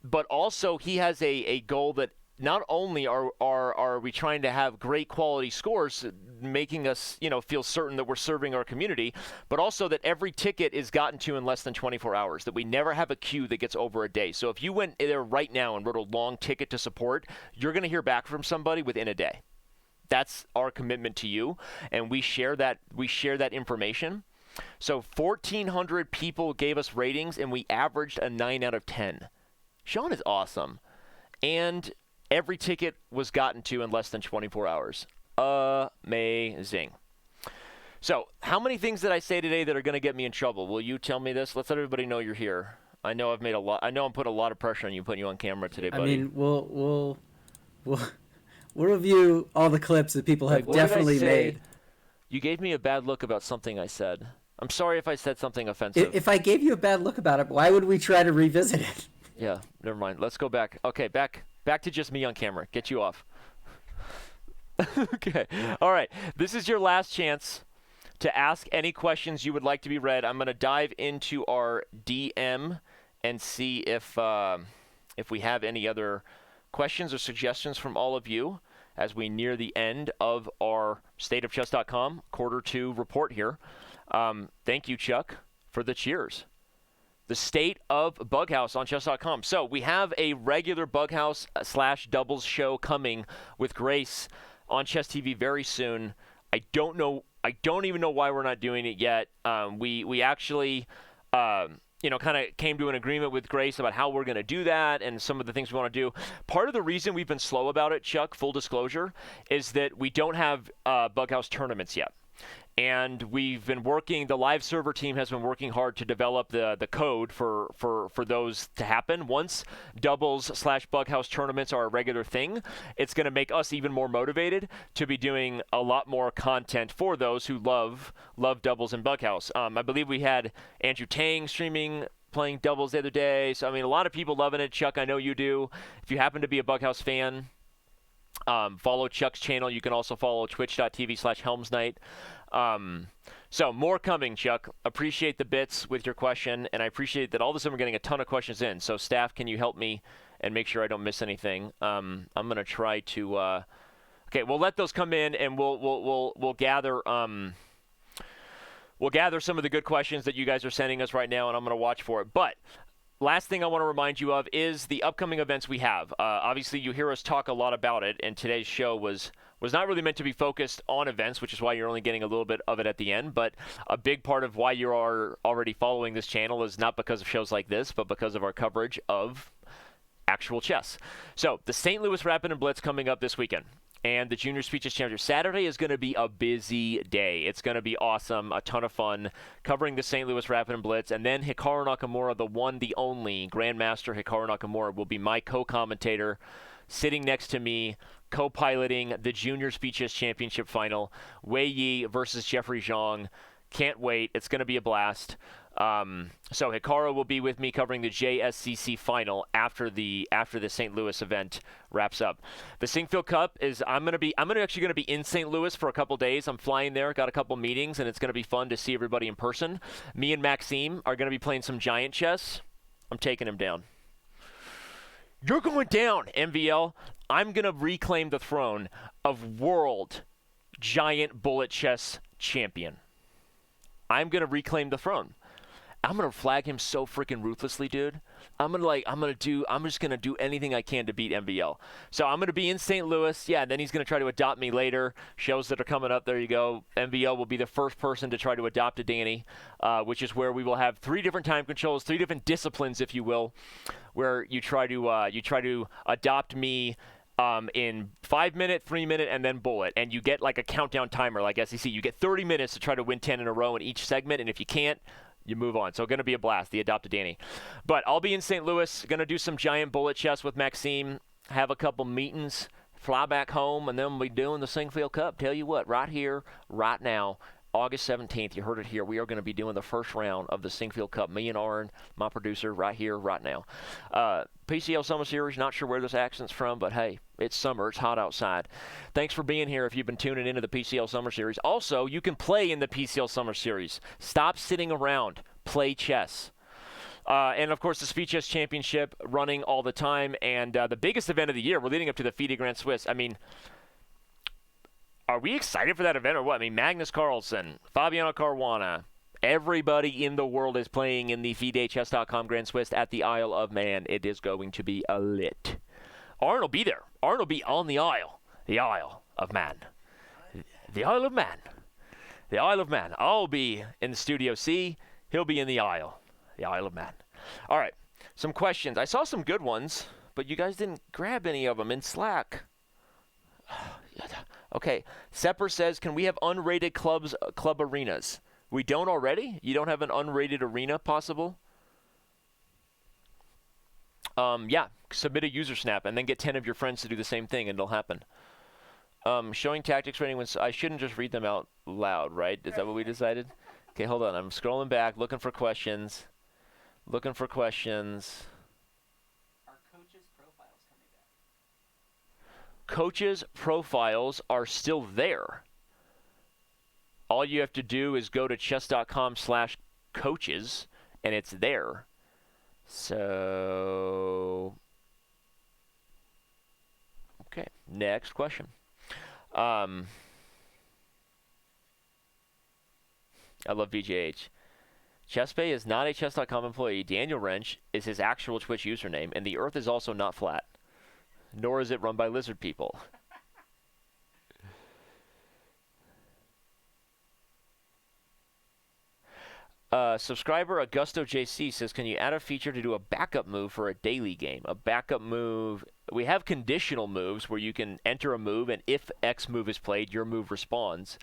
But also, he has a goal that not only are we trying to have great quality scores, making us feel certain that we're serving our community, but also that every ticket is gotten to in less than 24 hours, that we never have a queue that gets over a day. So if you went there right now and wrote a long ticket to support, you're going to hear back from somebody within a day. That's our commitment to you, and we share that information. So 1,400 people gave us ratings, and we averaged a 9 out of 10. Sean is awesome. And every ticket was gotten to in less than 24 hours. Amazing. So, how many things did I say today that are going to get me in trouble? Will you tell me this? Let's let everybody know you're here. I know I've made a lot. I know I'm putting a lot of pressure on you, putting you on camera today, buddy. I mean, we'll review all the clips that people have definitely made. You gave me a bad look about something I said. I'm sorry if I said something offensive. If I gave you a bad look about it, why would we try to revisit it? Yeah, never mind. Let's go back. Okay, back to just me on camera. Get you off. Okay. All right. This is your last chance to ask any questions you would like to be read. I'm going to dive into our DM and see if we have any other questions or suggestions from all of you as we near the end of our stateofchess.com Q2 report here. Thank you, Chuck, for the cheers. The state of Bughouse on Chess.com. So we have a regular Bughouse / doubles show coming with Grace on Chess TV very soon. I don't even know why we're not doing it yet. We actually kind of came to an agreement with Grace about how we're going to do that and some of the things we want to do. Part of the reason we've been slow about it, Chuck, full disclosure, is that we don't have Bughouse tournaments yet. And we've been working, the live server team has been working hard to develop the code for those to happen. Once doubles / Bughouse tournaments are a regular thing, it's going to make us even more motivated to be doing a lot more content for those who love doubles and Bughouse. I believe we had Andrew Tang streaming, playing doubles the other day. So, I mean, a lot of people loving it. Chuck, I know you do. If you happen to be a Bughouse fan, follow Chuck's channel. You can also follow twitch.tv/HelmsKnight. So more coming, Chuck. Appreciate the bits with your question, and I appreciate that all of a sudden we're getting a ton of questions in. So staff, can you help me and make sure I don't miss anything? I'm gonna try to. Okay, we'll let those come in, and we'll gather. We'll gather some of the good questions that you guys are sending us right now, and I'm gonna watch for it. But last thing I want to remind you of is the upcoming events we have. Obviously, you hear us talk a lot about it, and today's show was not really meant to be focused on events, which is why you're only getting a little bit of it at the end. But a big part of why you are already following this channel is not because of shows like this, but because of our coverage of actual chess. So the St. Louis Rapid and Blitz coming up this weekend, and the Junior Speeches Championship. Saturday is going to be a busy day. It's going to be awesome, a ton of fun, covering the St. Louis Rapid and Blitz. And then Hikaru Nakamura, the one, the only Grandmaster Hikaru Nakamura, will be my co-commentator, sitting next to me, co-piloting the Junior Speeches Championship final. Wei Yi versus Jeffrey Zhang. Can't wait. It's going to be a blast. So Hikaru will be with me covering the JSCC final after the St. Louis event wraps up. The Singfield Cup is I'm actually gonna be in St. Louis for a couple days. I'm flying there, got a couple meetings, and it's gonna be fun to see everybody in person. Me and Maxime are gonna be playing some giant chess. I'm taking him down. You're going down, MVL. I'm gonna reclaim the throne of world giant bullet chess champion. I'm gonna reclaim the throne. I'm gonna flag him so freaking ruthlessly, dude. I'm just gonna do anything I can to beat MVL. So I'm gonna be in St. Louis. Yeah, and then he's gonna try to adopt me later. Shows that are coming up. There you go. MVL will be the first person to try to adopt a Danny, which is where we will have 3 different time controls, 3 different disciplines, if you will, where you try to adopt me. In 5 minute, 3 minute, and then bullet, and you get like a countdown timer like SEC. You get 30 minutes to try to win 10 in a row in each segment, and if you can't, you move on. So going to be a blast, the Adopt a Danny. But I'll be in St. Louis, going to do some giant bullet chess with Maxime, have a couple meetings, fly back home, and then we'll be doing the Singfield Cup. Tell you what, right here, right now, August 17th, you heard it here, we are going to be doing the first round of the Singfield Cup. Me and Aaron, my producer, right here, right now. PCL Summer Series, not sure where this accent's from, but hey, it's summer. It's hot outside. Thanks for being here if you've been tuning into the PCL Summer Series. Also, you can play in the PCL Summer Series. Stop sitting around. Play chess. And, of course, the Speed Chess Championship running all the time. And the biggest event of the year, we're leading up to the FIDE Grand Swiss. I mean, are we excited for that event or what? I mean, Magnus Carlsen, Fabiano Caruana, everybody in the world is playing in the FIDE Chess.com Grand Swiss at the Isle of Man. It is going to be lit. Aaron will be there. Aaron will be on the Isle. The Isle of Man. The Isle of Man. The Isle of Man. I'll be in the Studio C. He'll be in the Isle. The Isle of Man. All right. Some questions. I saw some good ones, but you guys didn't grab any of them in Slack. Okay. Sepper says, can we have unrated club arenas? We don't already? You don't have an unrated arena possible? Yeah. Submit a user snap and then get 10 of your friends to do the same thing and it'll happen. Showing tactics rating when I shouldn't just read them out loud, right? Is that what we decided? Okay, hold on. I'm scrolling back, looking for questions. Looking for questions. Are coaches' profiles coming back? Coaches' profiles are still there. All you have to do is go to chess.com/coaches, and it's there. So, okay, next question. I love VJH. ChessBay is not a Chess.com employee. Daniel Rensch is his actual Twitch username, and the Earth is also not flat. Nor is it run by lizard people. Subscriber Augusto JC says, can you add a feature to do a backup move for a daily game? A backup move, we have conditional moves where you can enter a move, and if X move is played, your move responds.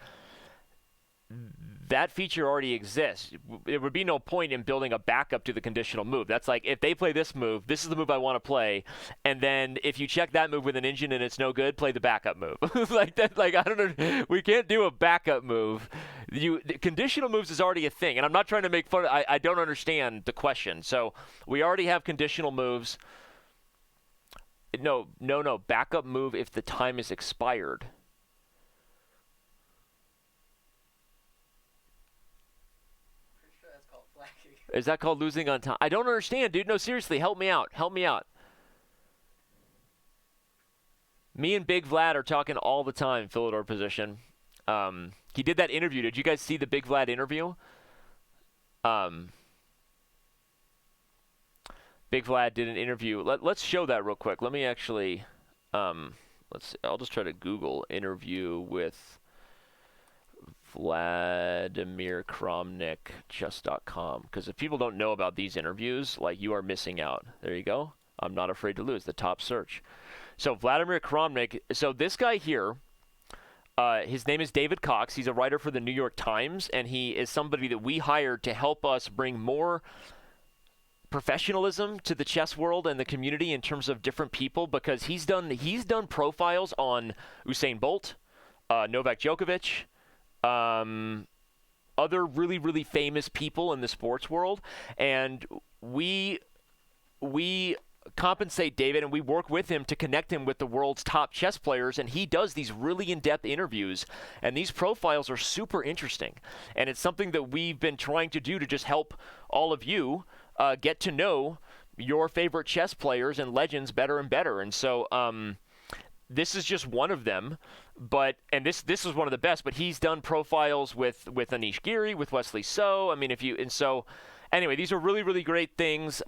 That feature already exists. There would be no point in building a backup to the conditional move. That's like, if they play this move, this is the move I want to play, and then if you check that move with an engine and it's no good, play the backup move. Like that. Like, I don't know. We can't do a backup move. Conditional moves is already a thing, and I'm not trying to make fun. I don't understand the question. So we already have conditional moves. No. Backup move if the time is expired. Is that called losing on time? I don't understand, dude. No, seriously, help me out. Help me out. Me and Big Vlad are talking all the time, Philidor position. He did that interview. Did you guys see the Big Vlad interview? Big Vlad did an interview. Let's show that real quick. Let me actually, I'll just try to Google interview with Vladimir Kramnik, Chess.com. Because if people don't know about these interviews, like, you are missing out. There you go. I'm not afraid to lose. The top search. So Vladimir Kramnik. So this guy here, his name is David Cox. He's a writer for the New York Times, and he is somebody that we hired to help us bring more professionalism to the chess world and the community in terms of different people, because he's done profiles on Usain Bolt, Novak Djokovic, other really, really famous people in the sports world, and we compensate David and we work with him to connect him with the world's top chess players, and he does these really in-depth interviews, and these profiles are super interesting, and it's something that we've been trying to do to just help all of you get to know your favorite chess players and legends better and better. And so this is just one of them, and this is one of the best, but he's done profiles with Anish Giri, with Wesley So. I mean, anyway, these are really, really great things.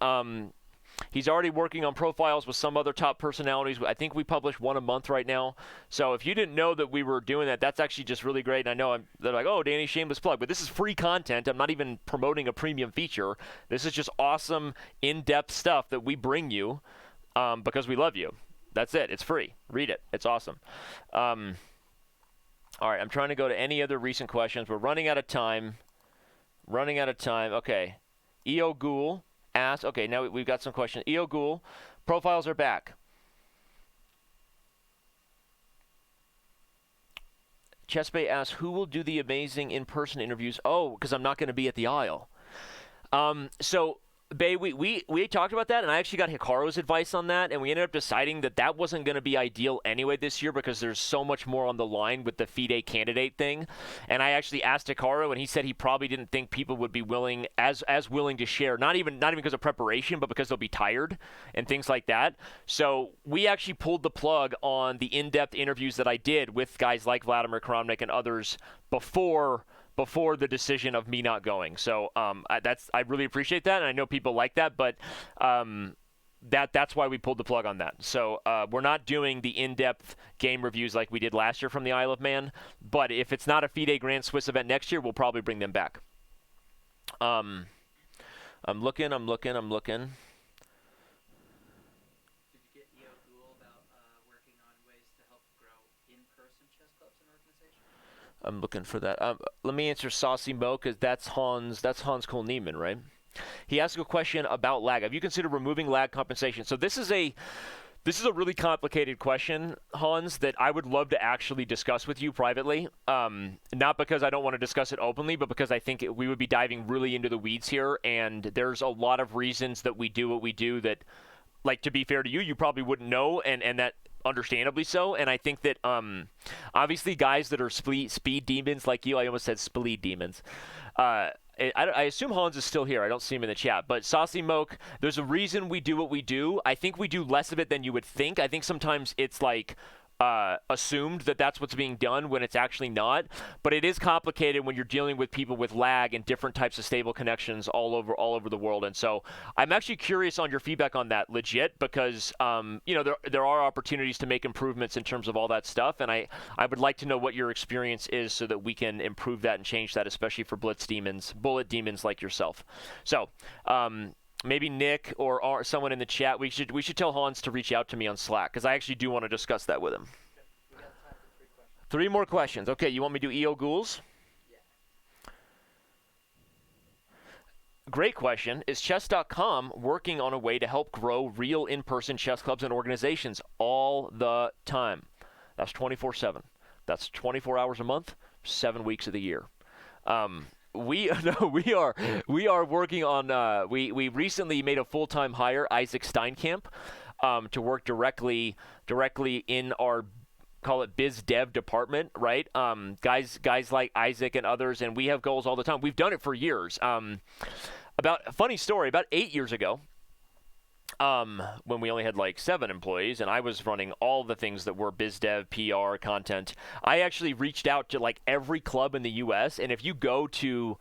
He's already working on profiles with some other top personalities. I think we publish one a month right now. So if you didn't know that we were doing that, that's actually just really great. And I know they're like, oh, Danny, shameless plug. But this is free content. I'm not even promoting a premium feature. This is just awesome, in-depth stuff that we bring you because we love you. That's it. It's free. Read it. It's awesome. All right. I'm trying to go to any other recent questions. We're running out of time. Okay. E.O. Ghoul asked. Okay, now we've got some questions. E.O. Ghoul, profiles are back. Chess Bay asks, who will do the amazing in-person interviews? Oh, because I'm not going to be at the Isle. So, Bay, we talked about that, and I actually got Hikaru's advice on that, and we ended up deciding that that wasn't going to be ideal anyway this year because there's so much more on the line with the FIDE candidate thing. And I actually asked Hikaru, and he said he probably didn't think people would be willing to share, not even because of preparation, but because they'll be tired and things like that. So we actually pulled the plug on the in-depth interviews that I did with guys like Vladimir Kramnik and others before the decision of me not going. So I really appreciate that, and I know people like that, but that's why we pulled the plug on that. So we're not doing the in-depth game reviews like we did last year from the Isle of Man, but if it's not a FIDE Grand Swiss event next year, we'll probably bring them back. I'm looking. Did you get EO Ghoul about working on ways to help grow in-person chess clubs and organizations? I'm looking for that. Let me answer Saucy Mo, because that's Hans Cole Neiman, right? He asked a question about lag. Have you considered removing lag compensation? So this is a really complicated question, Hans, that I would love to actually discuss with you privately. Not because I don't want to discuss it openly, but because I think we would be diving really into the weeds here, and there's a lot of reasons that we do what we do that, like, to be fair to you, you probably wouldn't know, and that understandably so. And I think that obviously guys that are speed demons like you, I almost said spleed demons, I assume Hans is still here. I don't see him in the chat. But Saucy Moke, there's a reason we do what we do. I think we do less of it than you would think. I think sometimes it's like assumed that that's what's being done when it's actually not. But it is complicated when you're dealing with people with lag and different types of stable connections all over the world. And so I'm actually curious on your feedback on that, legit, because there are opportunities to make improvements in terms of all that stuff. And I would like to know what your experience is so that we can improve that and change that, especially for bullet demons like yourself. So maybe Nick or someone in the chat, we should tell Hans to reach out to me on Slack, because I actually do want to discuss that with him. We got time for 3 questions. 3 more questions. Okay, you want me to do EO Ghouls? Yeah. Great question. Is Chess.com working on a way to help grow real in-person chess clubs and organizations all the time? That's 24/7. That's 24 hours a month, 7 weeks of the year. We are working on. We recently made a full-time hire, Isaac Steinkamp, to work directly in our, call it, biz dev department, right? Guys like Isaac and others, and we have goals all the time. We've done it for years. Funny story, about 8 years ago, when we only had like 7 employees and I was running all the things that were biz dev, PR, content, I actually reached out to like every club in the U.S. And if you go to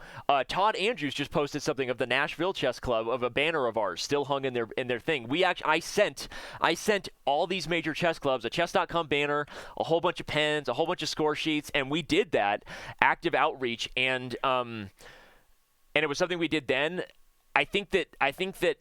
Todd Andrews just posted something of the Nashville Chess Club, of a banner of ours still hung in their thing. I sent all these major chess clubs a Chess.com banner, a whole bunch of pens, a whole bunch of score sheets, and we did that active outreach, and it was something we did then. I think that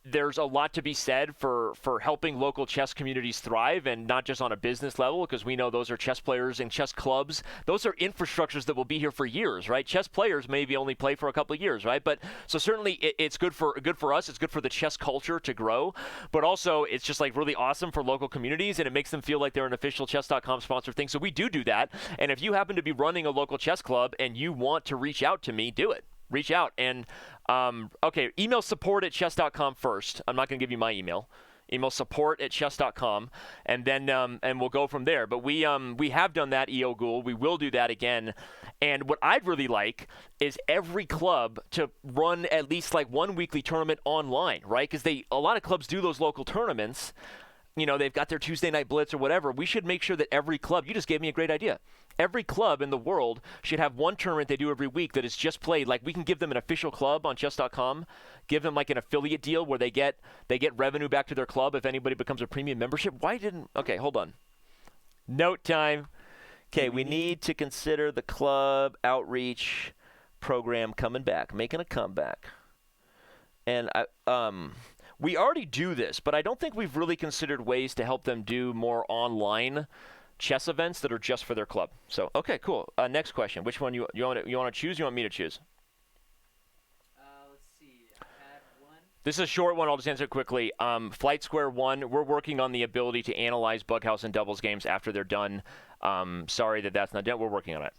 there's a lot to be said for helping local chess communities thrive, and not just on a business level, because we know those are chess players and chess clubs. Those are infrastructures that will be here for years, right? Chess players maybe only play for a couple of years, right? But so certainly it's good for us. It's good for the chess culture to grow, but also it's just like really awesome for local communities, and it makes them feel like they're an official Chess.com sponsored thing. So we do that. And if you happen to be running a local chess club and you want to reach out to me, do it. Reach out. And okay, email support@chess.com first. I'm not going to give you my email. Email support@chess.com, and then and we'll go from there. But we have done that, EO Ghoul. We will do that again. And what I'd really like is every club to run at least like one weekly tournament online, right? Because a lot of clubs do those local tournaments. You know, they've got their Tuesday night blitz or whatever. We should make sure that every club, you just gave me a great idea. Every club in the world should have one tournament they do every week that is just played. Like, we can give them an official club on Chess.com, give them like an affiliate deal where they get revenue back to their club if anybody becomes a premium membership. Okay, hold on. Note time. Okay, we need to consider the club outreach program coming back, making a comeback. And we already do this, but I don't think we've really considered ways to help them do more online chess events that are just for their club. So, okay, cool. Next question. Which one you want to choose? You want me to choose? Let's see. I had one This is a short one. I'll just answer it quickly. Flight Square 1, we're working on the ability to analyze Bughouse and doubles games after they're done. Sorry that that's not done. We're working on it.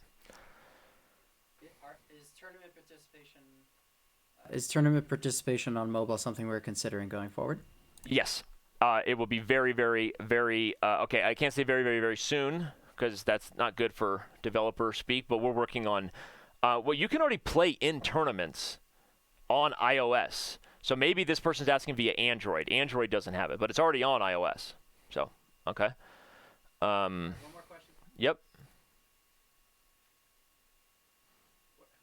Is tournament participation on mobile something we're considering going forward? Yes. It will be very, very, very, okay, I can't say very, very, very soon because that's not good for developer speak, but we're working on, well, you can already play in tournaments on iOS. So maybe this person's asking via Android. Android doesn't have it, but it's already on iOS. So, okay. One more question. Yep.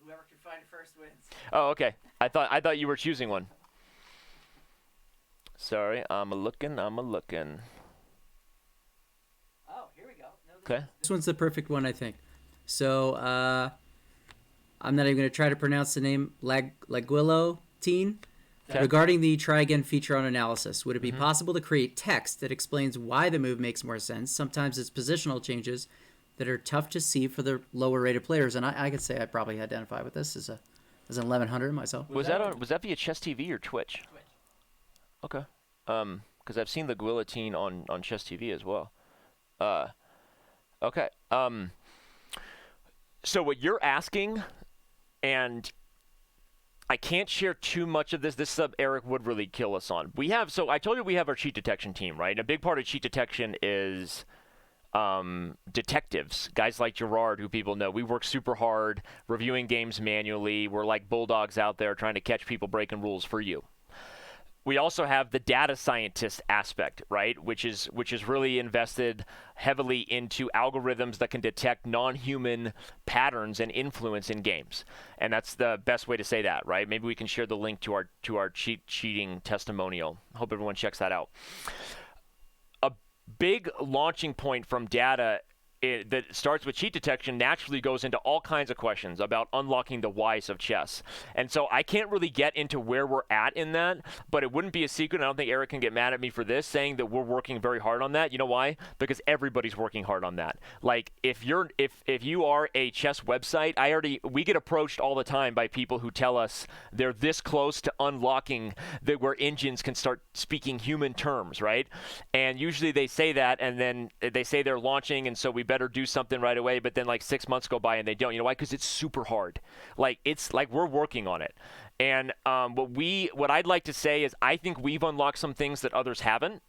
Whoever can find first wins. Oh, okay. I thought you were choosing one. Sorry, I'm a-looking. Oh, here we go. No, Okay. This one's the perfect one, I think. So, I'm not even going to try to pronounce the name. Laguillo Teen. Okay. Regarding the try again feature on analysis, would it be possible to create text that explains why the move makes more sense? Sometimes it's positional changes that are tough to see for the lower rated players. And I could say I probably identify with this as an 1100 myself. Was that via Chess TV or Twitch? Twitch. Okay. Because I've seen the guillotine on Chess TV as well. Okay. So what you're asking, and I can't share too much of this. This stuff Eric would really kill us on. So I told you we have our cheat detection team, right? And a big part of cheat detection is detectives, guys like Gerard, who people know. We work super hard reviewing games manually. We're like bulldogs out there trying to catch people breaking rules for you. We also have the data scientist aspect, right, which is really invested heavily into algorithms that can detect non-human patterns and influence in games. And that's the best way to say that, right? Maybe we can share the link to our cheating testimonial. Hope everyone checks that out. A big launching point from data that starts with cheat detection naturally goes into all kinds of questions about unlocking the whys of chess. And so I can't really get into where we're at in that, but it wouldn't be a secret. I don't think Eric can get mad at me for this, saying that we're working very hard on that. You know why? Because everybody's working hard on that. Like if you are a chess website, we get approached all the time by people who tell us they're this close to unlocking that where engines can start speaking human terms, right? And usually they say that, and then they say they're launching, and so we better do something right away, but then like 6 months go by and they don't. You know why? Because it's super hard. It's like we're working on it. And what I'd like to say is I think we've unlocked some things that others haven't.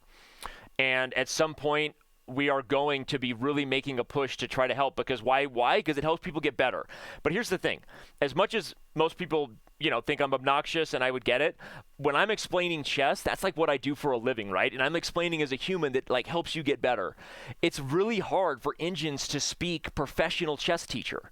And at some point we are going to be really making a push to try to help. Because why? Because it helps people get better. But here's the thing. As much as most people think I'm obnoxious, and I would get it, when I'm explaining chess, that's like what I do for a living, right? And I'm explaining as a human that like helps you get better. It's really hard for engines to speak professional chess teacher,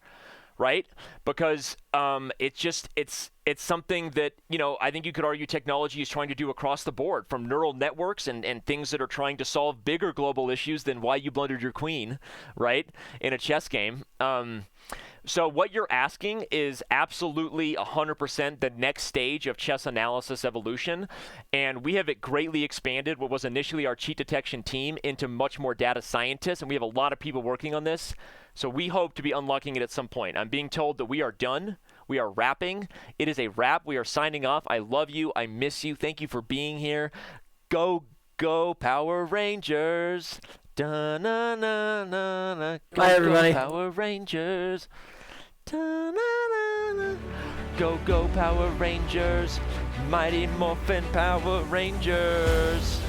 right? Because it's something that, I think you could argue technology is trying to do across the board, from neural networks and things that are trying to solve bigger global issues than why you blundered your queen, right, in a chess game. So what you're asking is absolutely 100% the next stage of chess analysis evolution, and we have it greatly expanded what was initially our cheat detection team into much more data scientists, and we have a lot of people working on this. So we hope to be unlocking it at some point. I'm being told that we are done. We are wrapping. It is a wrap. We are signing off. I love you. I miss you. Thank you for being here. Go, go, Power Rangers. Da-na-na-na-na. Go, Bye, everybody. Go, Power Rangers. Da-na-na-na. Go, go, Power Rangers. Mighty Morphin Power Rangers.